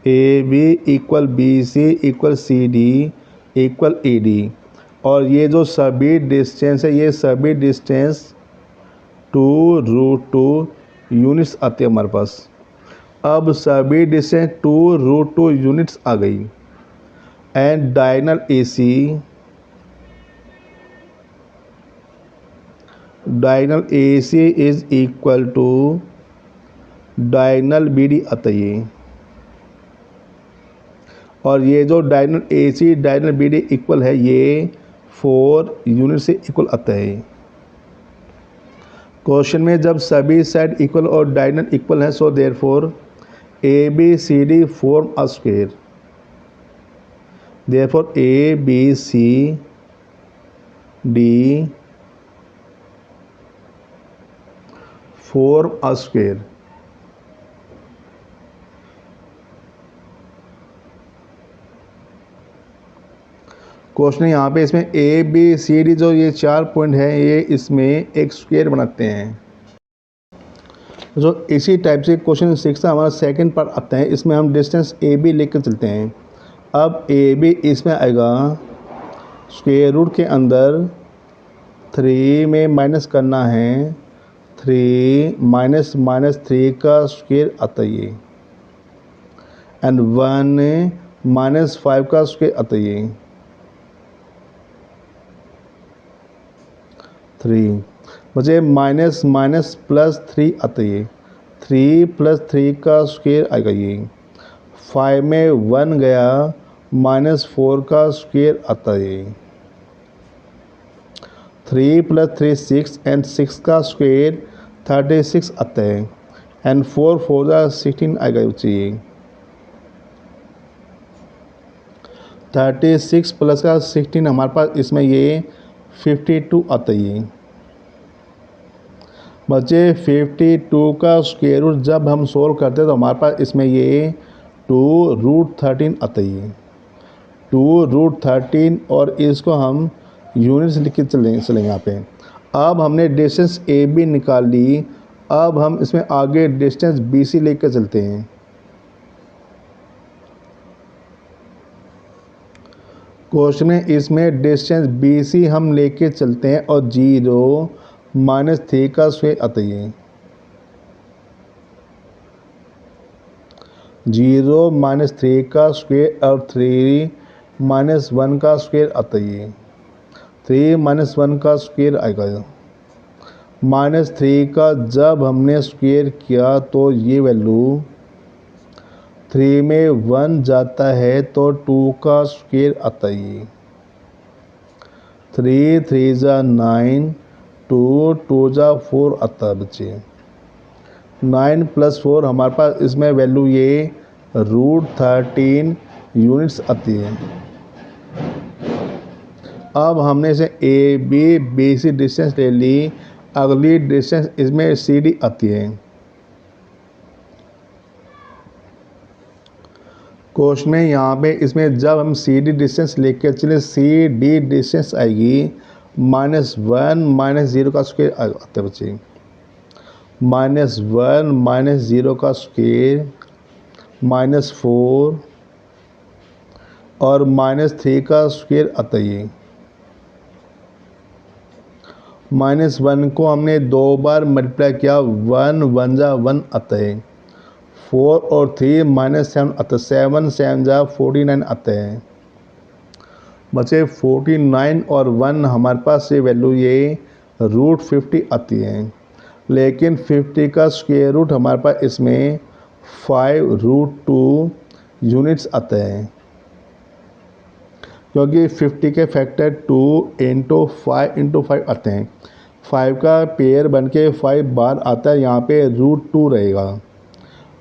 A B equal B C equal C D equal A D, और ये जो सभी डिस्टेंस है ये सभी डिस्टेंस 2 यूनिट्स आते हैं हमारे पास। अब सभी डिस्टेंस 2 यूनिट्स आ गई and diagonal A C is equal to diagonal B D आता है। और ये जो diagonal A C diagonal B D equal है ये 4 यूनिट से इक्वल आता है। क्वेश्चन में जब सभी साइड इक्वल और डायगोनल इक्वल है, so therefore A B C D form a square. Therefore A B C D form a square. Question यहाँ पे इसमें ए बी सी डी जो ये 4 पॉइंट है ये इसमें एक स्क्वायर बनाते हैं। जो इसी टाइप से क्वेश्चन 6 का हमारा सेकंड पार्ट आता है, इसमें हम डिस्टेंस ए बी लेकर चलते हैं। अब ए बी इसमें आएगा स्क्वायर रूट के अंदर 3 में माइनस करना है, 3 माइनस माइनस 3 का स्क्वायर आता है ये, एंड 1 माइनस 5 का स्क्वायर आता है ये, 3 मुझे माइनस माइनस प्लस 3 आता है, 3 प्लस 3 का स्क्वायर आएगा ये, 5 में 1 गया, माइनस 4 का स्क्वायर आता है, 3 प्लस 3 6 एंड 6 का स्क्वायर 36 आता है, एंड 4 4 16 आएगा चाहिए, 36 प्लस का 16 हमारे पास इसमें ये 52 आता है। बच्चे 52 का स्क्वायर रूट जब हम सोल्व करते हैं तो हमारे पास इसमें ये 2√13 आता है, 2√13, और इसको हम यूनिट्स लिख के चलेंगे यहाँ पे। अब हमने डिस्टेंस ए बी निकाल ली, अब हम इसमें आगे डिस्टेंस बी सी लेकर चलते हैं। क्वेश्चन में इसमें डिस्टेंस बी सी हम लेके चलते हैं और 0 माइनस 3 का स्क्वायर आता है, 0 माइनस 3 का स्क्वायर और 3 माइनस 1 का स्क्वायर आता है, 3 माइनस 1 का स्क्वायर आएगा, माइनस 3 का जब हमने स्क्वायर किया तो ये वैल्यू 3 में 1 जाता है तो 2 का स्क्वायर आता है, 3 3 जा 9, 2 2 जा 4 आता है बच्चे, 9 प्लस 4 हमारे पास इसमें वैल्यू ये √13 यूनिट्स आती है। अब हमने इसे ए बी सी डिस्टेंस ले ली, अगली डिस्टेंस इसमें सी डी आती है। क्वेश्चन में यहाँ पे इसमें जब हम सी डी डिस्टेंस लेकर चले, सी डी डिस्टेंस आएगी -1 -0 का स्क्वायर आता है बच्चे, -1 -0 का स्क्वायर, -4 और -3 का स्क्वायर आता है। -1 को हमने 2 बार मल्टीप्लाई किया, 1 1 जा 1 आता है, 4 और 3 -7 आता है, 7 7 जा 49 आता है। बचे 49 और 1 हमारे पास ये वैल्यू ये √50 आती है, लेकिन 50 का स्क्वायर रूट हमारे पास इसमें 5√2 यूनिट्स आता है, क्योंकि 50 के फैक्टर 2 × 5 × 5 आते हैं, 5 का पेयर बन के 5 बार आता है, यहाँ पे √2 रहेगा।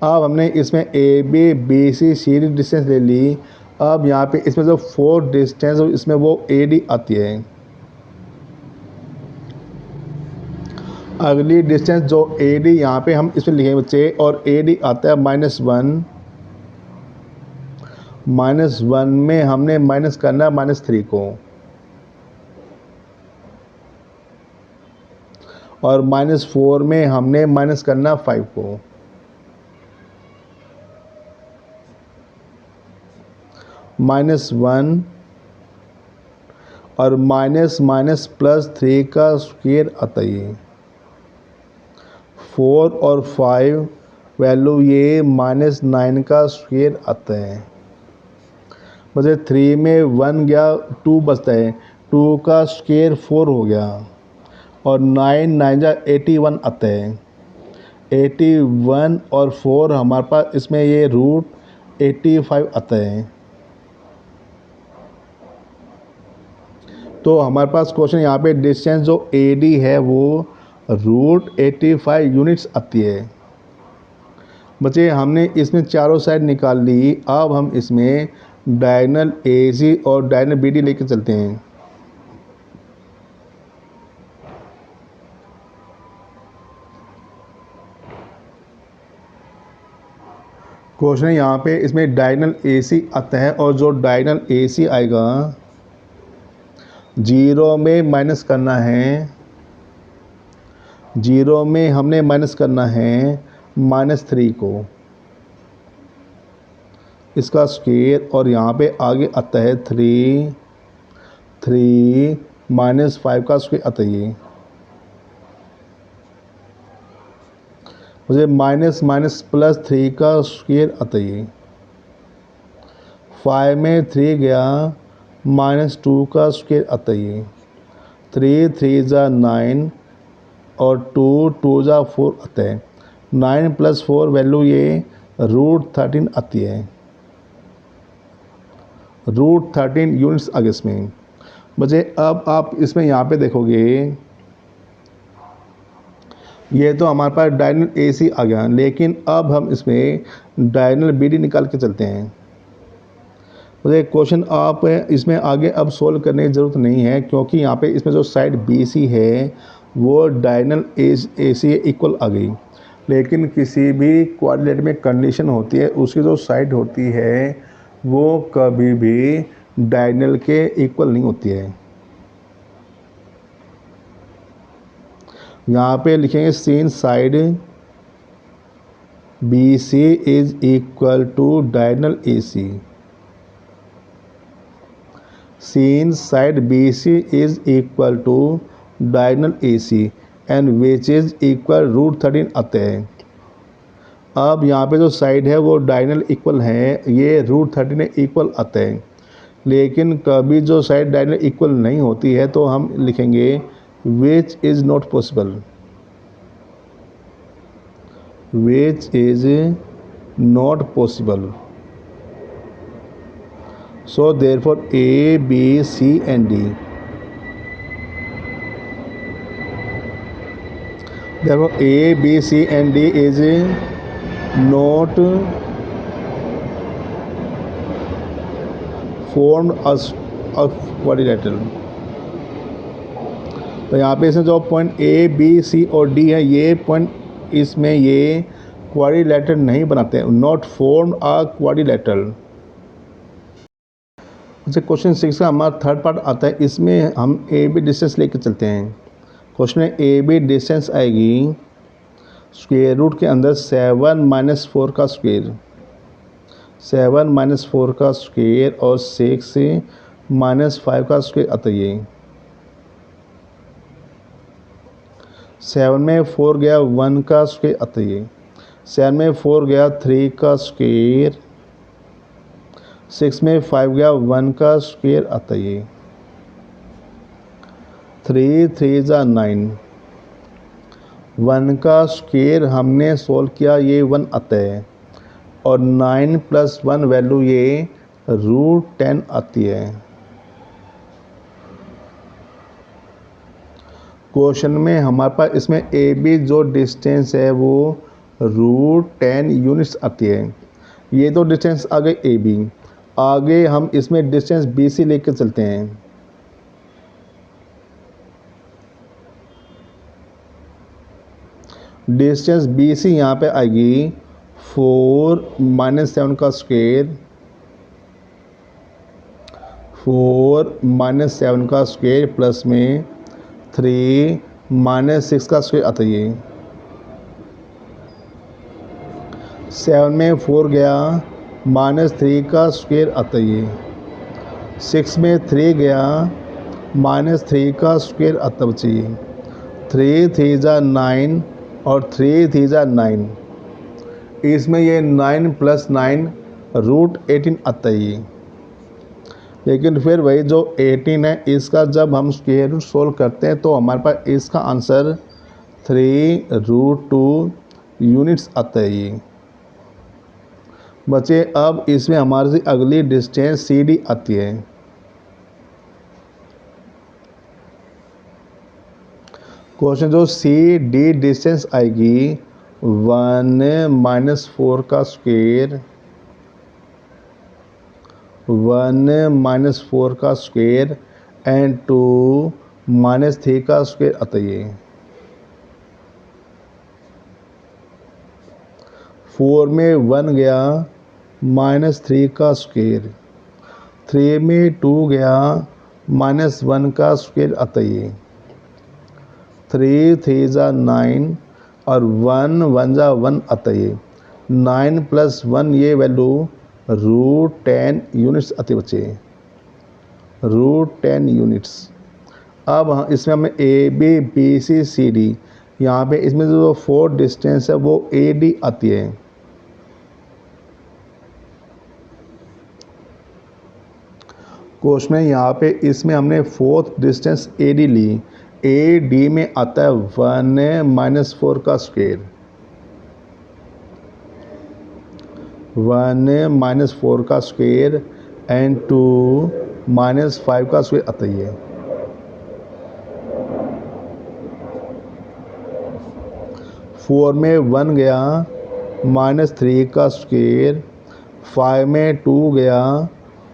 अब हमने इसमें A B C C D distance ले ली, अब यहाँ पे इसमें जो 4 डिस्टेंस इसमें वो ए डी आती है। अगली डिस्टेंस जो ए डी यहाँ पे हम इसमें लिखेंगे बच्चे, और ए डी आता है -1, -1 में हमने माइनस करना है -3 को, और -4 में हमने माइनस करना 5 को, -1 और माइनस प्लस 3 का स्क्वायर आता है, 4 और 5 वैल्यू ये -9 का स्क्वायर आता है। मुझे 3 में 1 गया, 2 बचता है, 2 का स्क्वायर 4 हो गया, और 9 9 जा 81 आता है, 81 और 4 हमारे पास इसमें ये √85 आता है। तो हमारे पास क्वेश्चन यहाँ पे डिस्टेंस जो ए डी है वो √85 यूनिट्स आती है। बच्चे हमने इसमें चारों साइड निकाल ली, अब हम इसमें डायगोनल ए सी और डायगोनल बी डी लेकर चलते हैं। क्वेश्चन यहाँ पे इसमें डायगोनल ए सी आता है, और जो डायगोनल ए सी आएगा जीरो में माइनस करना है, जीरो में हमने माइनस करना है -3 को, इसका स्क्वायर, और यहाँ पे आगे आता है 3 -5 का स्क्वायर आता है ये, मुझे माइनस माइनस +3 का स्क्वायर आता है। 5 में 3 गया, -2 का स्क्वायर आता है। 3 3 ज़ा 9 और 2 2 ज़ा 4 आता है। 9 + 4 वैल्यू ये √13 आती है। √13 यूनिट्स आगे इसमें बचे। अब आप इसमें यहाँ पे देखोगे, ये तो हमारे पास डायगोनल AC आ गया, लेकिन अब हम इसमें डायगोनल BD निकाल के चलते हैं। मुझे क्वेश्चन आप इसमें आगे अब सोल्व करने की ज़रूरत नहीं है, क्योंकि यहाँ पे इसमें जो साइड BC है वो डायगोनल AC इक्वल आ गई। लेकिन किसी भी क्वाड्रिलेटरल में कंडीशन होती है, उसकी जो साइड होती है वो कभी भी डायगोनल के इक्वल नहीं होती है। यहाँ पे लिखेंगे since side BC is equal to diagonal AC। Since side BC is equal to diagonal AC and which is equal √13 आते हैं। अब यहाँ पे जो साइड है वो डायगोनल इक्वल है, ये √13 इक्वल आते हैं। लेकिन कभी जो साइड डायगोनल इक्वल नहीं होती है तो हम लिखेंगे which is not possible, which is not possible. So therefore A, B, C and D. Therefore A, B, C and D is not formed as a quadrilateral. तो यहाँ पे इसमें जो पॉइंट A, B, C और D है, ये point इसमें ये क्वाड्रिलेटरल नहीं बनाते हैं, नॉट फॉर्म अ क्वाड्रिलेटरल। अच्छा, क्वेश्चन 6 का हमारा थर्ड पार्ट आता है। इसमें हम AB डिस्टेंस लेके चलते हैं। क्वेश्चन में AB डिस्टेंस आएगी स्क्वायर रूट के अंदर 7 - 4 का स्क्वायर, 7 - 4 का स्क्वायर और 6 से -5 का स्क्वायर आता है। 7 में 4 गया 1 का स्क्वायर आता है। 7 में 4 गया 3 का स्क्वायर, 6 में 5 गया 1 का स्क्वायर आता है। 3 3 ज़ा 9, 1 का स्क्वायर हमने सोल्व किया, ये 1 आता है, और 9 + 1 वैल्यू ये √10 आती है। क्वेश्चन में हमारे पास इसमें AB जो डिस्टेंस है वो √10 यूनिट्स आती है। ये तो डिस्टेंस आ गई AB। आगे हम इसमें डिस्टेंस BC लेकर चलते हैं। डिस्टेंस BC यहाँ पे आएगी 4 - 7 का स्क्वायर, 4 - 7 का स्क्वायर प्लस में 3 - 6 का स्क्वायर आता है। 7 में 4 गया -3 का स्क्वायर आता है। 6 में 3 गया -3 का स्क्वायर आता बचिए। 3 3 ज़ा 9 और 3 3 ज़ा 9, इसमें ये 9 + 9 √18 आता है। लेकिन फिर वही जो 18 है, इसका जब हम स्क्वायर रूट सोल्व करते हैं तो हमारे पास इसका आंसर 3√2 यूनिट्स आता है। ये बच्चे, अब इसमें हमारे से अगली डिस्टेंस CD आती है। क्वेश्चन जो CD डिस्टेंस आएगी 1 - 4 का स्क्वायर, 1 - 4 का स्क्वायर एंड 2 - 3 का स्क्वायर आता है। 4 में 1 गया -3 का स्क्वायर, 3 में 2 गया -1 का स्क्वायर आता है ये। 3 3 जा 9 और 1 1 जा 1 आता है ये। 9 + 1 ये वैल्यू √10 यूनिट्स आते बच्चे, √10 यूनिट्स। अब इसमें हमें A B B C C D, यहाँ पे इसमें जो 4 डिस्टेंस है वो ए डी आती है। क्वेश्चन में यहाँ पे इसमें हमने 4th डिस्टेंस ए डी ली। ए डी में आता है 1 - 4 का स्क्वायर, 1 - 4 का स्क्वायर एंड 2 - 5 का स्क्वायर आता है। 4 में 1 गया, -3 का स्क्वायर, 5 में 2 गया,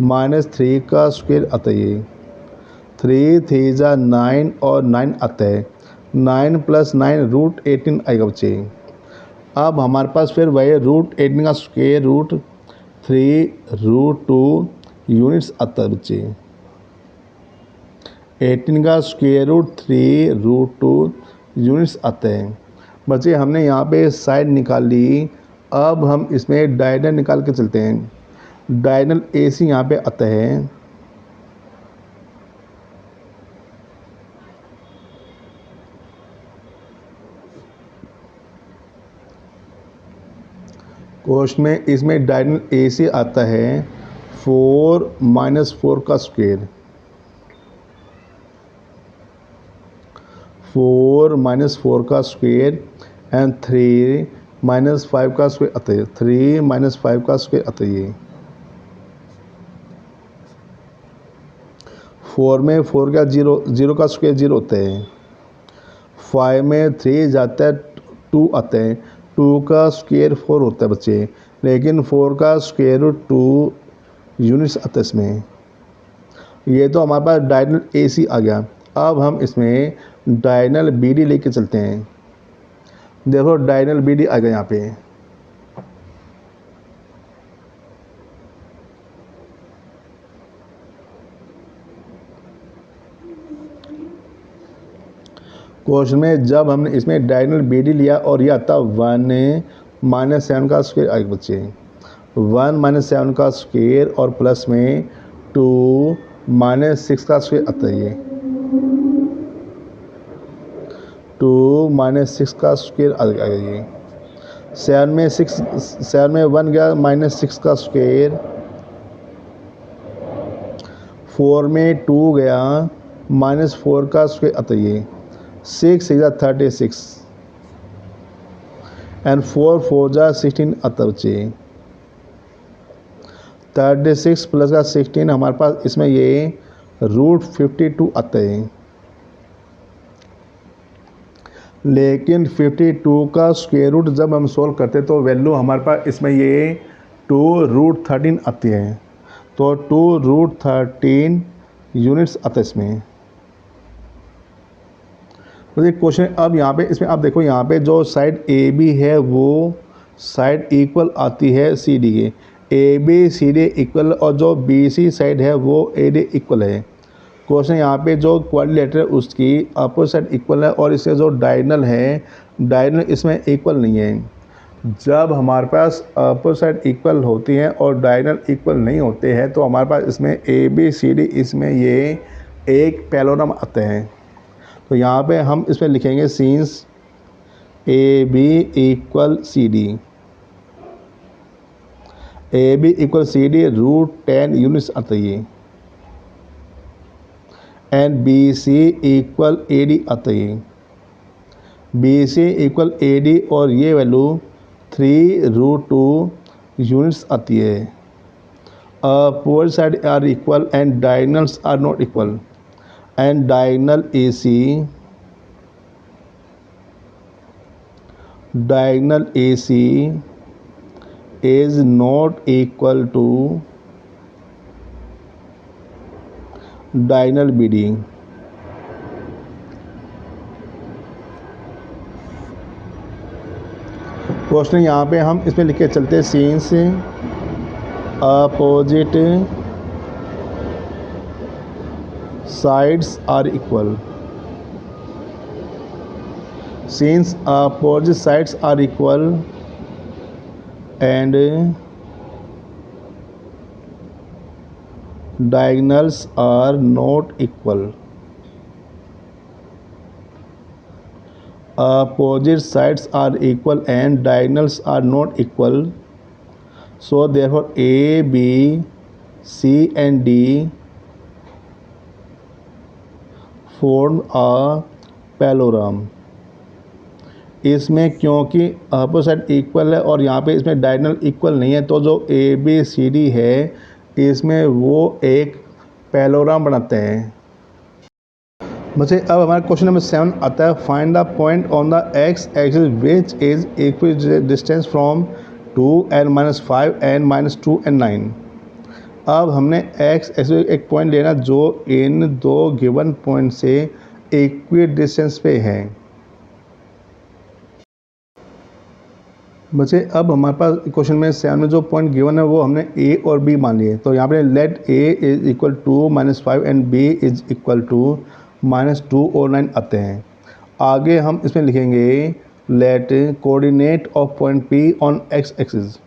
-3 का स्क्वायर आता है। 3 3 जा 9 और 9 आता है। 9 + 9 √18 आएगा बच्चे। अब हमारे पास फिर वही √18 का स्क्वायर √3 √2 यूनिट्स आता है बच्चे। 18 का स्क्वायर √3 √2 यूनिट्स आते हैं बच्चे। हमने यहाँ पे साइड निकाल ली। अब हम इसमें डायगोनल निकाल के चलते हैं। डायगोनल ए सी यहाँ पे आता है। क्वेश्चन में इसमें डायगोनल ए सी आता है 4 - 4 का स्क्वायर, 4 - 4 का स्क्वायर एंड 3 - 5 का स्क्वायर आता है। 3 - 5 का स्क्वायर आता है। 4 में 4 का 0 का स्क्वायर 0 होता है। 5 में 3 जाता है 2 आता है। 2 का स्क्वायर 4 होता है बच्चे, लेकिन 4 का स्क्वायर √2 यूनिट्स आता है इसमें। ये तो हमारे पास डायगोनल ए सी आ गया। अब हम इसमें डायगोनल बी डी लेके चलते हैं। देखो डायगोनल बी डी आ गया यहाँ पे। क्वेश्चन में जब हमने इसमें डायगोनल बी डी लिया और यह आता 1 - 7 का स्क्वायर आएगा बच्चे। 1 - 7 का स्क्वायर और प्लस में 2 - 6 का स्क्वायर आता है। ये 2 - 6 का स्क्वायर आ गया ये। 7 में 1 गया, -6 का स्क्वायर। 4 में 2 गया, -4 का स्क्वायर आता है। 6 6 36 एंड 4 4 जा 16 आता बच्चे। 36 प्लस का 16 हमारे पास इसमें ये √52 आता है। लेकिन 52 का स्क्वायर रूट जब हम सोल्व करते तो वैल्यू हमारे पास इसमें ये 2 √13 आती है। तो 2 √13 यूनिट्स आता है इसमें। तो ये क्वेश्चन अब यहाँ पे इसमें आप देखो, यहाँ पे जो साइड ए बी है वो साइड इक्वल आती है सी डी के। A B C D equal और जो बी सी साइड है वो ए डी इक्वल है। क्वेश्चन यहाँ पे जो क्वाड्रिलेटरल है उसकी अपोजिट साइड इक्वल है और इसके जो डायगोनल है, डायगोनल इसमें इक्वल नहीं है। जब हमारे पास अपोजिट साइड इक्वल होती हैं और डायगोनल इक्वल नहीं होते हैं तो हमारे पास इसमें ए बी सी डी इसमें ये एक पैरेललोग्राम आते हैं। तो यहाँ पे हम इसमें लिखेंगे since A B equal C D, A B equal C D √10 units आता है। And B C equal A D आता है। B C equal A D और ये वैल्यू 3 √2 यूनिट्स आती है। Opposite side are equal and diagonals are not equal and diagonal A C is not equal to diagonal BD। Question यहाँ पे हम इसमें लिख के चलते हैं since opposite sides are equal. Since opposite sides are equal and diagonals are not equal. Opposite sides are equal and diagonals are not equal. So therefore A, B, C and D form a parallelogram. इसमें क्योंकि opposite equal है और यहाँ पे इसमें diagonal equal नहीं है, तो जो ए बी सी डी है इसमें वो एक पैलोग्राम बनाते हैं। बच्चे अब हमारा क्वेश्चन नंबर 7 आता है, find the point on the x axis which is equal distance from 2n-5 and -2 and 9। अब हमने एक्स एक्सिस एक पॉइंट लेना जो इन दो गिवन पॉइंट से इक्वी डिस्टेंस पे है। बच्चे अब हमारे पास क्वेश्चन में 7 में जो पॉइंट गिवन है वो हमने ए और बी मान लिए। तो यहाँ पे let A is equal to -5 and B is equal to -2 और 9 आते हैं। आगे हम इसमें लिखेंगे let coordinate of point P on x axis.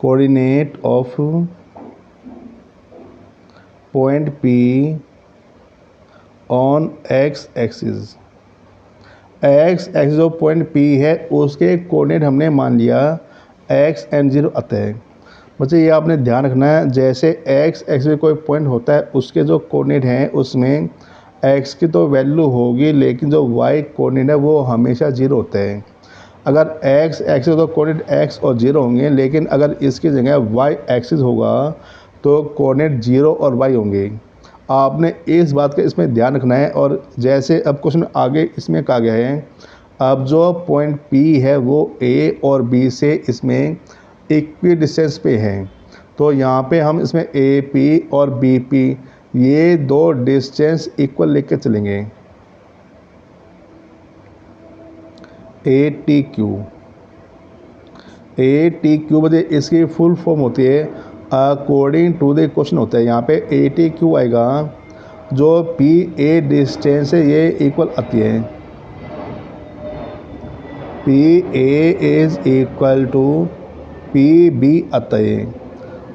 Coordinate of point P on x axis. X axis जो पॉइंट पी है उसके कोऑर्डिनेट हमने मान लिया एक्स एंड 0 आते हैं। बच्चे ये आपने ध्यान रखना है, जैसे एक्स एक्सिस कोई पॉइंट होता है उसके जो कोऑर्डिनेट हैं उसमें एक्स की तो वैल्यू होगी, लेकिन जो वाई कोऑर्डिनेट है वो हमेशा 0 होते हैं। अगर एक्स एक्सिस तो कोऑर्डिनेट एक्स और 0 होंगे, लेकिन अगर इसकी जगह वाई एक्सिस होगा तो कोऑर्डिनेट 0 और वाई होंगे। आपने इस बात का इसमें ध्यान रखना है। और जैसे अब क्वेश्चन आगे इसमें कहा गया है, अब जो पॉइंट पी है वो ए और बी से इसमें इक्वी डिस्टेंस पे है, तो यहाँ पे हम इसमें ए पी और बी पी ये दो डिस्टेंस इक्वल लेके चलेंगे। ए टी क्यू बजे इसकी फुल फॉर्म होती है अकॉर्डिंग टू द क्वेश्चन होता है। यहाँ पे ए टी क्यू आएगा, जो पी ए डिस्टेंस है ये इक्वल आती है। P A is equal to P B आता है।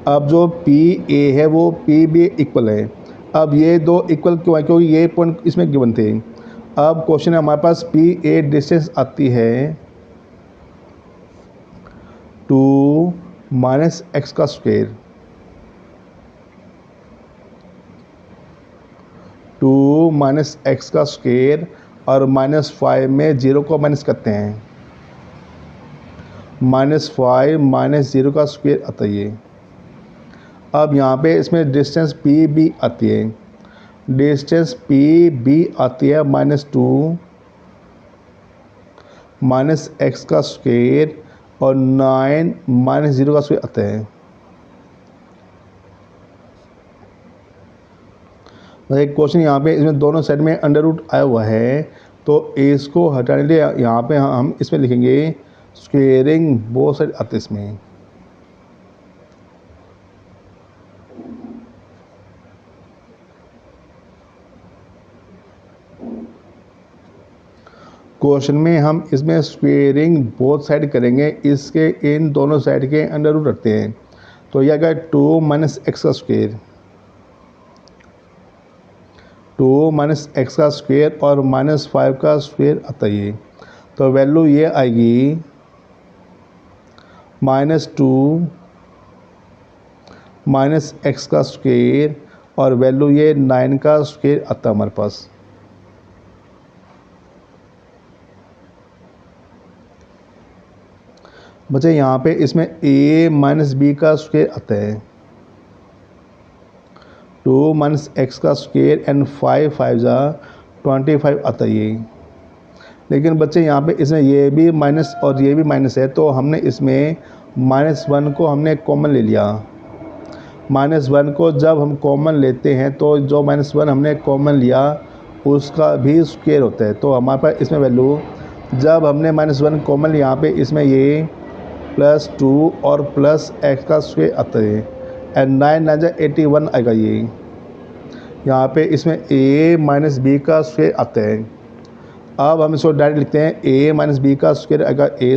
अब जो पी ए है वो पी बी इक्वल है। अब ये दो इक्वल क्यों है, क्योंकि ये पॉइंट इसमें गिवन थे। अब क्वेश्चन है हमारे पास पी ए डिस्टेंस आती है 2 - x का स्क्वायर। 2 - x का स्क्वायर और -5 में 0 को माइनस करते हैं, -5 - 0 का स्क्वायर आता है ये। अब यहाँ पे इसमें डिस्टेंस पी बी आती है। डिस्टेंस पी बी आती है -2 - x का स्क्वायर और 9 - 0 का स्क्वायर आता है। एक क्वेश्चन यहाँ पे इसमें दोनों साइड में अंडर रूट आया हुआ है, तो इसको हटाने के लिए यहाँ पे हम इसमें लिखेंगे स्क्वेयरिंग बोथ साइड आते इसमें। क्वेश्चन में हम इसमें स्क्वेयरिंग बोथ साइड करेंगे, इसके इन दोनों साइड के अंडर रूट रखते हैं। तो यह आएगा 2 - x का स्क्वायर, 2 - x का स्क्वायर और -5 का स्क्वायर आता है। तो वैल्यू ये आएगी -2 - x का स्क्वायर और वैल्यू ये 9 का स्क्वायर आता है हमारे पास। बच्चे यहाँ पे इसमें a - b का स्क्वायर आता है, 2 - x का स्क्वायर एंड 5 5 जा 25 आता है ये। लेकिन बच्चे यहाँ पे इसमें ये भी माइनस और ये भी माइनस है, तो हमने इसमें -1 को हमने कॉमन ले लिया। -1 को जब हम कॉमन लेते हैं तो जो -1 हमने कॉमन लिया उसका भी स्क्वायर होता है। तो हमारे पास इसमें वैल्यू जब हमने -1 कॉमन लिया, यहाँ पे इसमें ये प्लस 2 और प्लस एक्स का स्क्वायर आता है एंड 9 9 जा 81 आएगा ये। यहाँ पे इसमें a माइनस बी का स्क्वायर आता है। अब हम इसको डायरेक्ट लिखते हैं a माइनस बी का स्क्वायर आएगा A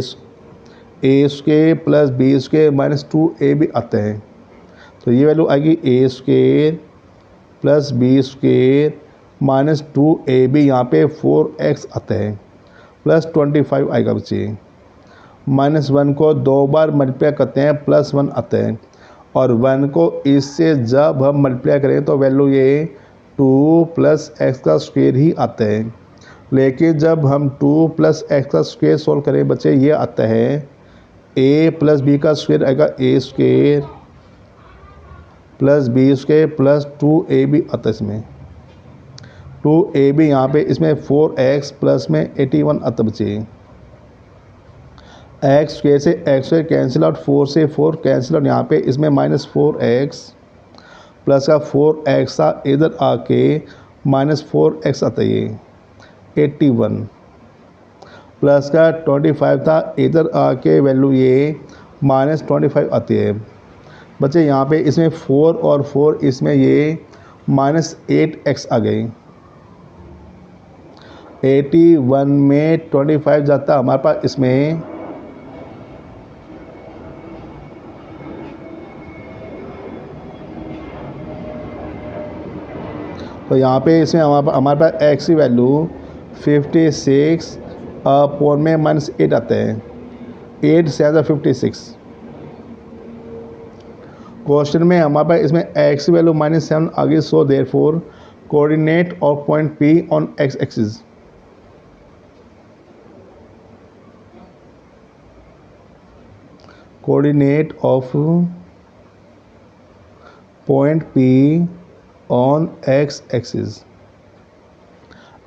square plus B square minus 2a भी आता है। तो ये वैल्यू आएगी ए स्क्वायर प्लस बी स्क्वायर माइनस 2ab, यहाँ पे 4x आता है प्लस 25 आएगा बच्चे। माइनस 1 को 2 बार मल्टीप्लाई करते हैं प्लस 1 आता है और 1 को इससे जब हम मल्टीप्लाई करें तो वैल्यू ये 2 प्लस एक्स का स्क्वायर ही आता है। लेकिन जब हम 2 प्लस एक्स का स्क्वायर सोल्व करें बच्चे, ये आता है a प्लस बी का स्क्वायर आएगा A square plus B square plus 2ab आता है। इसमें 2ab यहाँ पे इसमें 4x प्लस में 81 आता बचे। एक्स स्क्वायर से एक्स स्क्वायर कैंसिल आउट, 4 से 4 कैंसिल आउट, यहाँ पे इसमें माइनस 4x प्लस का 4x था इधर आके माइनस 4x आता है ये 81 प्लस का 25 था इधर आके वैल्यू ये माइनस 25 आती है बच्चे। यहाँ पे इसमें 4 और 4 इसमें ये माइनस 8x आ गई। 81 में 25 जाता हमारे पास इसमें तो यहाँ पे इसमें हमारे पास x की वैल्यू 56 अपॉन में माइनस 8 आता है। 8 से 56 क्वेश्चन में हमारे पास इसमें x की वैल्यू -7 आ गई। So therefore coordinate of point P on x axis. Coordinate of point P on x axis.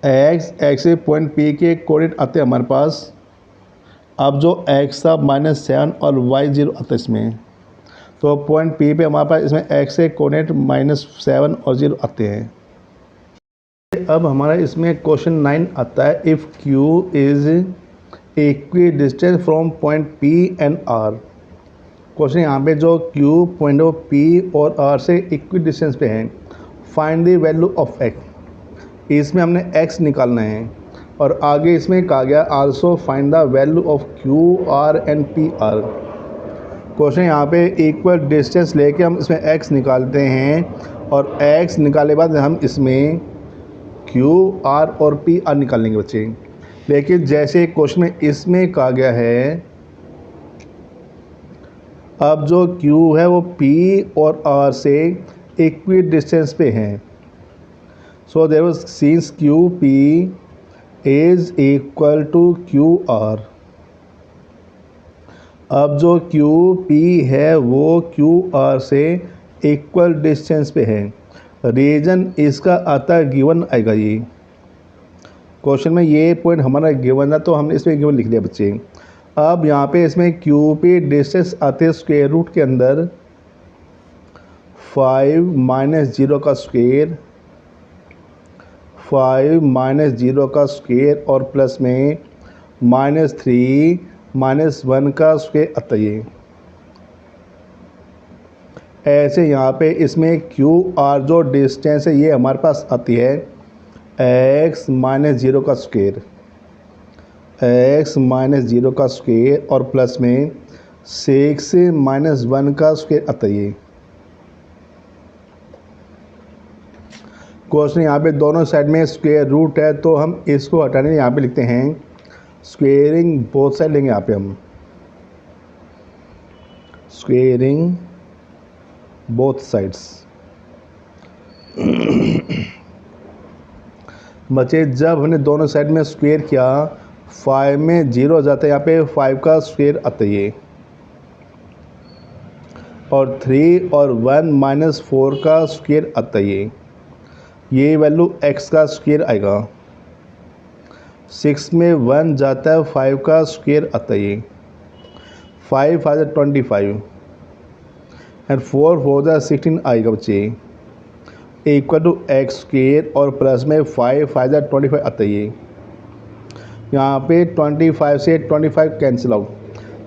x axis point P के कोऑर्डिनेट आते हैं हमारे पास। अब जो x था -7 और y 0 आता है इसमें, तो पॉइंट P पे हमारे पास इसमें x से कोऑर्डिनेट -7 और 0 आते हैं। अब हमारा इसमें क्वेश्चन 9 आता है, if Q is equi distance from point P and R। Question यहाँ पे जो Q पॉइंट ऑफ P और R से इक्वी डिस्टेंस पे है, find the value of x। इसमें हमने x निकालना है और आगे इसमें कहा गया also find the value of Q R and P R। Question यहाँ पे इक्वल डिस्टेंस लेके हम इसमें x निकालते हैं और x निकालने के बाद हम इसमें Q R और P R निकालेंगे बच्चे। लेकिन जैसे क्वेश्चन में इसमें कहा गया है, अब जो Q है वो P और R से इक्वी डिस्टेंस पे है। So there was since QP is equal to QR। अब जो QP है वो QR से इक्वल डिस्टेंस पे है। रीजन इसका आता है गिवन आएगा। ये क्वेश्चन में ये पॉइंट हमारा गिवन था तो हमने इसमें गिवन लिख लिया बच्चे। अब यहाँ पे इसमें QP डिस्टेंस आते हैं स्क्वायर रूट के अंदर 5 माइनस 0 का स्क्वायर, 5 माइनस 0 का स्क्वायर और प्लस में -3 -1 का स्क्वायर आता है। ऐसे यहाँ पे इसमें QR जो डिस्टेंस है ये हमारे पास आती है x माइनस 0 का स्क्वायर, x माइनस 0 का स्क्वायर और प्लस में 6 -1 का स्क्वायर आता है। क्वेश्चन यहाँ पे दोनों साइड में स्क्वायर रूट है तो हम इसको हटाने यहाँ पे लिखते हैं स्क्वेयरिंग बोथ साइड लेंगे। यहाँ पे हम स्क्वेयरिंग बोथ साइड्स। बच्चे जब हमने दोनों साइड में स्क्वायर किया 5 में 0 जाता है, यहाँ पे 5 का स्क्वायर आता है और 3 और 1 -4 का स्क्वायर आता है। ये वैल्यू x का स्क्वायर आएगा। 6 में 1 जाता है 5 का स्क्वायर आता है। 5 आ जाए 25 एंड 4 हो जाए 16 आएगा बच्चे इक्वल टू एक्स स्क्वायर और प्लस में 5 आ जाए 25 आता है। यहाँ पे 25 से 25 कैंसिल आउट,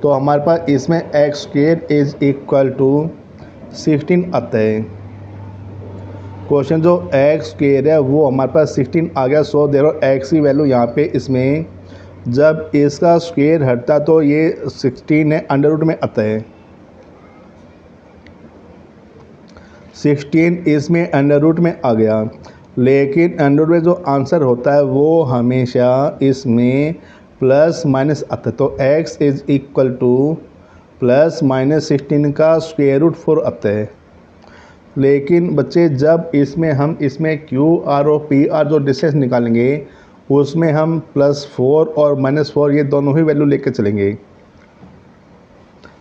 तो हमारे पास इसमें x square is equal to 16 आता है। क्वेश्चन जो एक्स स्क्वायर है वो हमारे पास 16 आ गया। सो देखो एक्स की वैल्यू यहाँ पे इसमें जब इसका स्क्वायर हटता तो ये 16 है, अंडर रूट में आता है। 16 इसमें अंडर रूट में आ गया, लेकिन अंडर रूट में जो आंसर होता है वो हमेशा इसमें प्लस माइनस आता है। तो x is equal two plus minus 16 का स्क्वायर रूट 4 आता है। लेकिन बच्चे जब हम इसमें क्यू आर और पी आर जो डिस्टेंस निकालेंगे उसमें हम +4 और -4 ये दोनों ही वैल्यू लेके चलेंगे।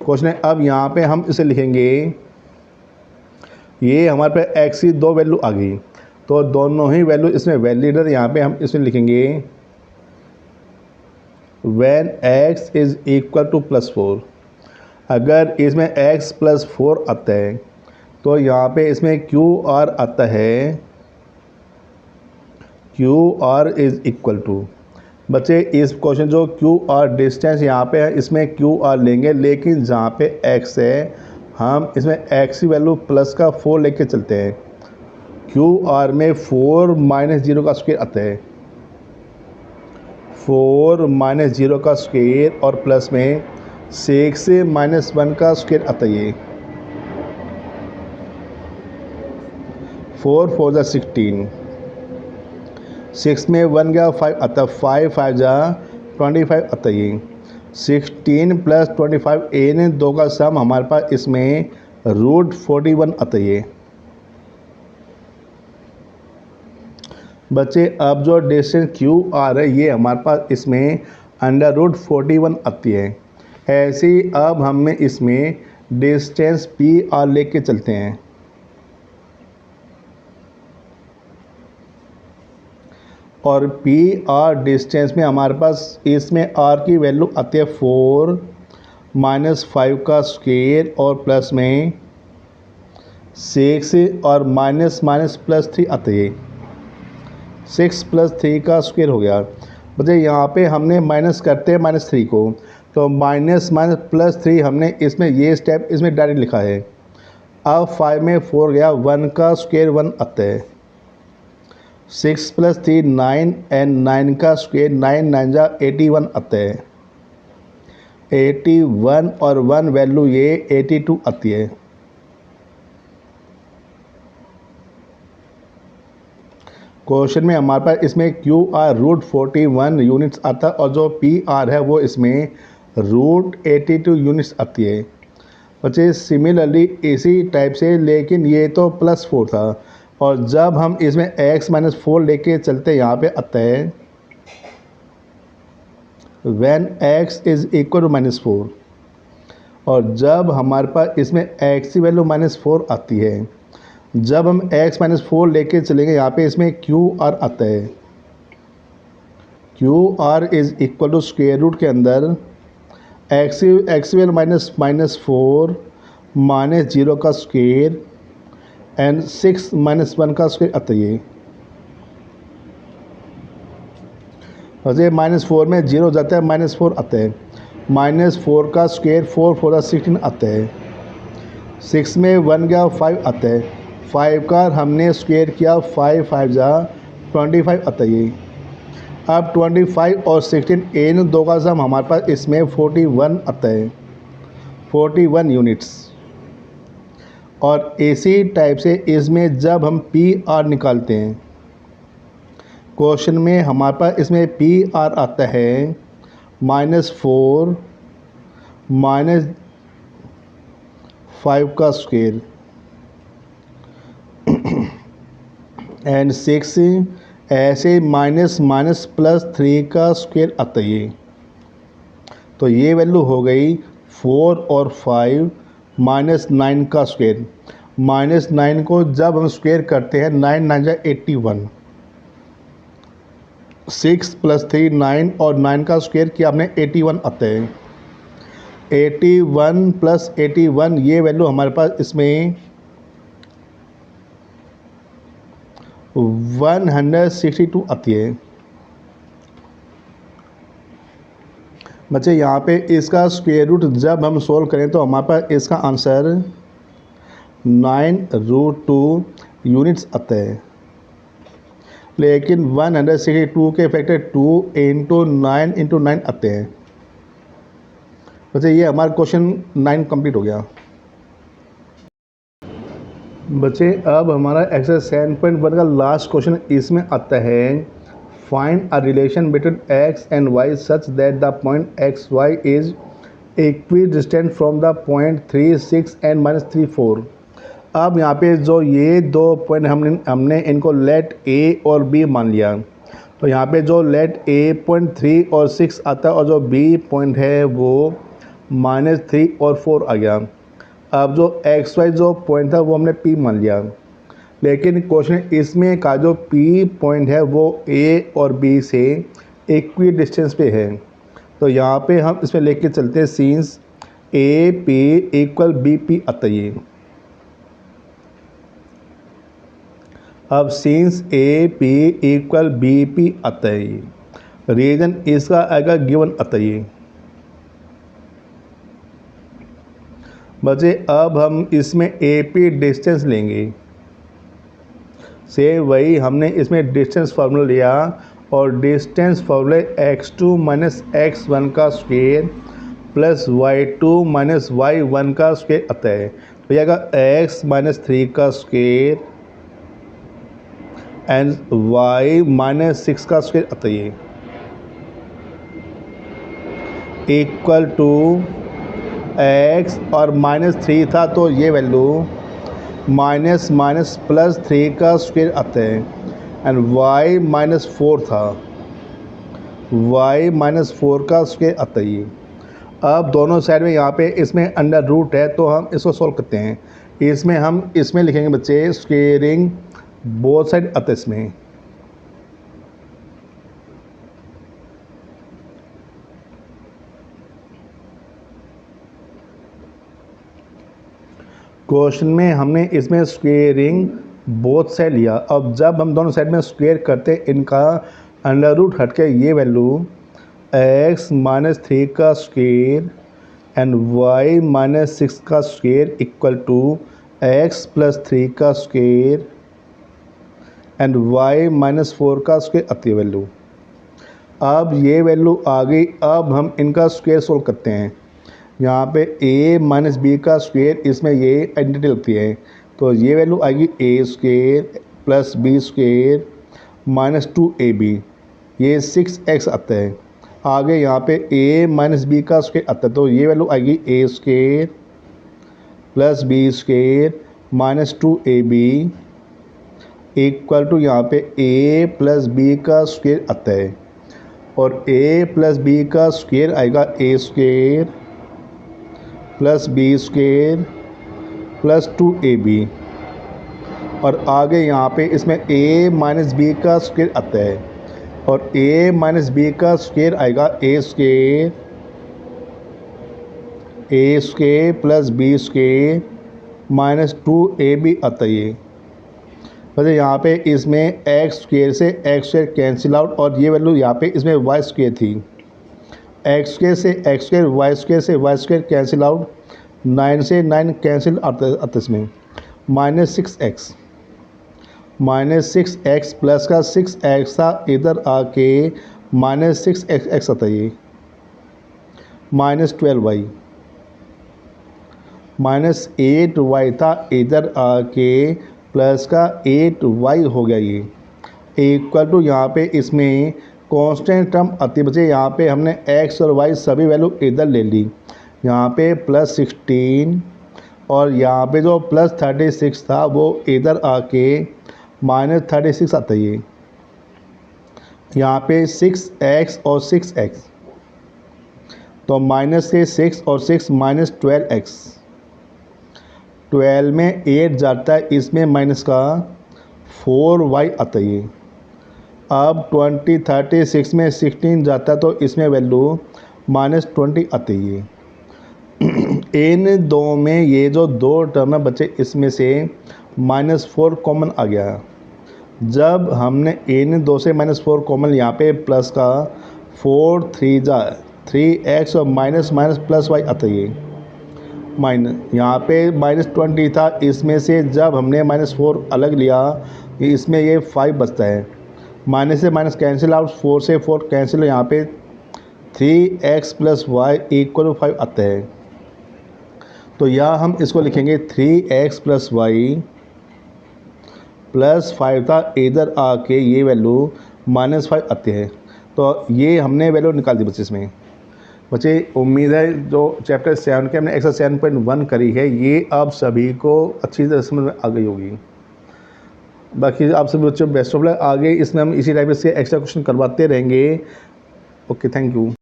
क्वेश्चन है अब यहाँ पे हम इसे लिखेंगे, ये हमारे पे एक्स की दो वैल्यू आ गई तो दोनों ही वैल्यू इसमें वैलिड है। यहाँ पे हम इसमें लिखेंगे when x is equal to +4। अगर इसमें x +4 आता है तो यहाँ पे इसमें क्यू आर आता है, Q R is equal to, बच्चे इस क्वेश्चन जो क्यू आर डिस्टेंस यहाँ पे है इसमें क्यू आर लेंगे, लेकिन जहाँ पे x है हम इसमें x की वैल्यू प्लस का 4 लेके चलते हैं। क्यू आर में 4 - 0 का स्क्वायर आता है, 4 - 0 का स्क्वायर और प्लस में 6 से -1 का स्क्वायर आता है। ये 4 4 जा 16, 6 में 1 गया 5 आता है, 5 5 जा 25 आता है। ये 16 + 25 इन दो का सम हमारे पास इसमें √41 आता है। बच्चे अब जो डिस्टेंस क्यू आर है ये हमारे पास इसमें √41 आती है। ऐसे ही अब हमें इसमें डिस्टेंस पी आर लेके चलते हैं। और पी आर डिस्टेंस में हमारे पास इसमें आर की वैल्यू आती है 4 - 5 का स्क्वायर और प्लस में 6 और -+3 आते है। 6 + 3 का स्क्वायर हो गया। बच्चे यहाँ पे हमने माइनस करते हैं -3 को, तो +3 हमने इसमें ये स्टेप इसमें डायरेक्ट लिखा है। अब 5 में 4 गया, 1 का स्क्वायर 1 आता है। 6 + 3 9 एंड 9 का स्क्वायर 9 9 जा 81 आता है। 81 और 1 वैल्यू ये 82 आती है। क्वेश्चन में हमारे पास इसमें क्यू आर √41 यूनिट्स आता है और जो पी आर है वो इसमें √82 यूनिट्स आती है। बच्चे सिमिलरली इसी टाइप से, लेकिन ये तो +4 था और जब हम इसमें x - 4 लेके चलते यहाँ पे आता है when x is equal to -4, और जब हमारे पास इसमें x की वैल्यू -4 आती है, जब हम x - 4 लेके चलेंगे यहाँ पे इसमें क्यू आर आता है। Q R is equal to square root के अंदर x वैल्यू -4 - 0 का स्क्वायर एंड 6 - 1 का स्क्वायर आता है। वैसे -4 में 0 जाता है, -4 आता है। -4 का स्क्वायर 4 4 16 आता है। 6 में 1 गया 5 आता है। 5 का हमने स्क्वायर किया, 5 5 जा 25 आता है। अब 25 और 16 इन दो का सम हमारे पास इसमें 41 आता है, 41 यूनिट्स। और इसी टाइप से इसमें जब हम पी आर निकालते हैं, क्वेश्चन में हमारे पास इसमें पी आर आता है -4 - 5 का स्क्वायर एंड 6 ऐसे -+3 का स्क्वायर आता है। तो ये वैल्यू हो गई 4 और 5 -9 का स्क्वायर। -9 को जब हम स्क्वायर करते हैं 9 9 जा 81, 6 + 3 9 और 9 का स्क्वायर किया आपने 81 आता है। 81 + 81 ये वैल्यू हमारे पास इसमें 162 आती है। बच्चे यहाँ पे इसका स्क्वायर रूट जब हम सोल्व करें तो हमारे पास इसका आंसर 9√2 यूनिट्स आता है, लेकिन 162 के फैक्टर 2 इंटू 9 आते हैं। बच्चे ये हमारा क्वेश्चन 9 कंप्लीट हो गया। बच्चे अब हमारा एक्सरसाइज 7.1 का लास्ट क्वेश्चन इसमें आता है, find a relation between x and y such that the point x y is equidistant from the point 3, 6 and -3, 4। अब यहाँ पे जो ये दो पॉइंट हमने इनको लेट a और b मान लिया, तो यहाँ पे जो लेट a पॉइंट 3 और 6 आता है और जो b पॉइंट है वो -3 और 4 आ गया। अब जो एक्स वाई जो पॉइंट था वो हमने P मान लिया, लेकिन क्वेश्चन इसमें का जो P पॉइंट है वो A और B से इक्वी डिस्टेंस पे है। तो यहाँ पे हम इसमें लेके चलते हैं सीन्स AP इक्वल BP आता है। अब सीन्स AP इक्वल BP आता है, रीजन इसका आएगा गिवन आता है। बच्चे अब हम इसमें AP डिस्टेंस लेंगे, से वही हमने इसमें डिस्टेंस फार्मूला लिया और distance formula x2 minus x1 का square plus y2 minus y1 का स्क्वायर आता है। तो यह x माइनस 3 का स्क्वायर एंड y माइनस 6 का स्क्वायर आता है इक्वल टू x और -3 था तो ये वैल्यू माइनस माइनस प्लस 3 का स्क्वायर आता है एंड y -4 था, y -4 का स्क्वायर आता है। अब दोनों साइड में यहाँ पे इसमें अंडर रूट है तो हम इसको सॉल्व करते हैं। इसमें हम इसमें लिखेंगे बच्चे स्क्वेयरिंग बोथ साइड आता है इसमें। क्वेश्चन में हमने इसमें स्क्वेयरिंग बोथ साइड लिया। अब जब हम दोनों साइड में स्क्वेयर करते इनका अंडर रूट हट के ये वैल्यू x -3 का स्क्वेयर एंड y -6 का स्क्वेयर इक्वल टू x + 3 का स्क्वेयर एंड y -4 का स्क्वेयर आती है वैल्यू। अब ये वैल्यू आ गई। अब हम इनका स्क्वेयर सोल्व करते हैं। यहाँ पे a माइनस बी का स्क्वेयर, इसमें ये आइडेंटिटी लगती है तो ये वैल्यू आएगी a square plus b square minus 2ab, ये 6x आता है। आगे यहाँ पे a माइनस बी का स्क्वेयर आता है तो ये वैल्यू आएगी a square plus b square minus 2ab equal to यहाँ पे a प्लस बी का स्क्वेयर आता है और a प्लस बी का स्क्वेयर आएगा a square plus b square plus 2ab और आगे यहाँ पे इसमें a माइनस बी का स्क्वेयर आता है और a माइनस बी का स्क्वेयर आएगा a square plus b square minus 2ab आता है। वैसे यहाँ पे इसमें x स्क्वेयर से x स्क्वेयर कैंसिल आउट और ये वैल्यू यहाँ पे इसमें y स्क्वेयर थी, x स्क्वेयर से x स्क्वेयर y स्क्वेयर से y स्क्वेयर कैंसिल आउट, 9 से 9 कैंसिल आता इसमें -6x प्लस का 6x था इधर आके -6x आता है -12y -8y था इधर आके प्लस का 8y हो गया ये इक्वल टू यहाँ पे इसमें कांस्टेंट टर्म आती है बच्चे। यहाँ पे हमने x और y सभी वैल्यू इधर ले ली, यहाँ पे +16 और यहाँ पे जो +36 था वो इधर आके -36 आता है। यहाँ पे 6x और 6x तो माइनस के 6 और 6 -12x, 12 में 8 जाता है इसमें माइनस का 4y आता है। अब 20 36 में 16 जाता है तो इसमें वैल्यू -20 आती है। इन दो में ये जो दो टर्म है बच्चे इसमें से -4 कॉमन आ गया। जब हमने इन दो से -4 कॉमन यहाँ पे प्लस का 4 3 जा 3x और माइनस माइनस प्लस वाई आता है। ये माइनस यहाँ पे -20 था, इसमें से जब हमने -4 अलग लिया इसमें ये 5 बचता है। माइनस से माइनस कैंसिल आउट, 4 से 4 कैंसिल, यहाँ पे 3x प्लस वाई इक्वल 5 आता है। तो यहाँ हम इसको लिखेंगे 3x प्लस वाई प्लस 5 था, इधर आके ये वैल्यू -5 आते हैं। तो ये हमने वैल्यू निकाल दी बच्चे इसमें। बच्चे उम्मीद है जो चैप्टर 7 के हमने एक्सरसाइज 7.1 करी है ये आप सभी को अच्छी तरह समझ में आ गई होगी। बाकी आप सभी बच्चों बेस्ट ऑफ लक। आगे इसमें हम इसी टाइप से एक्स्ट्रा क्वेश्चन करवाते रहेंगे। Okay, thank you.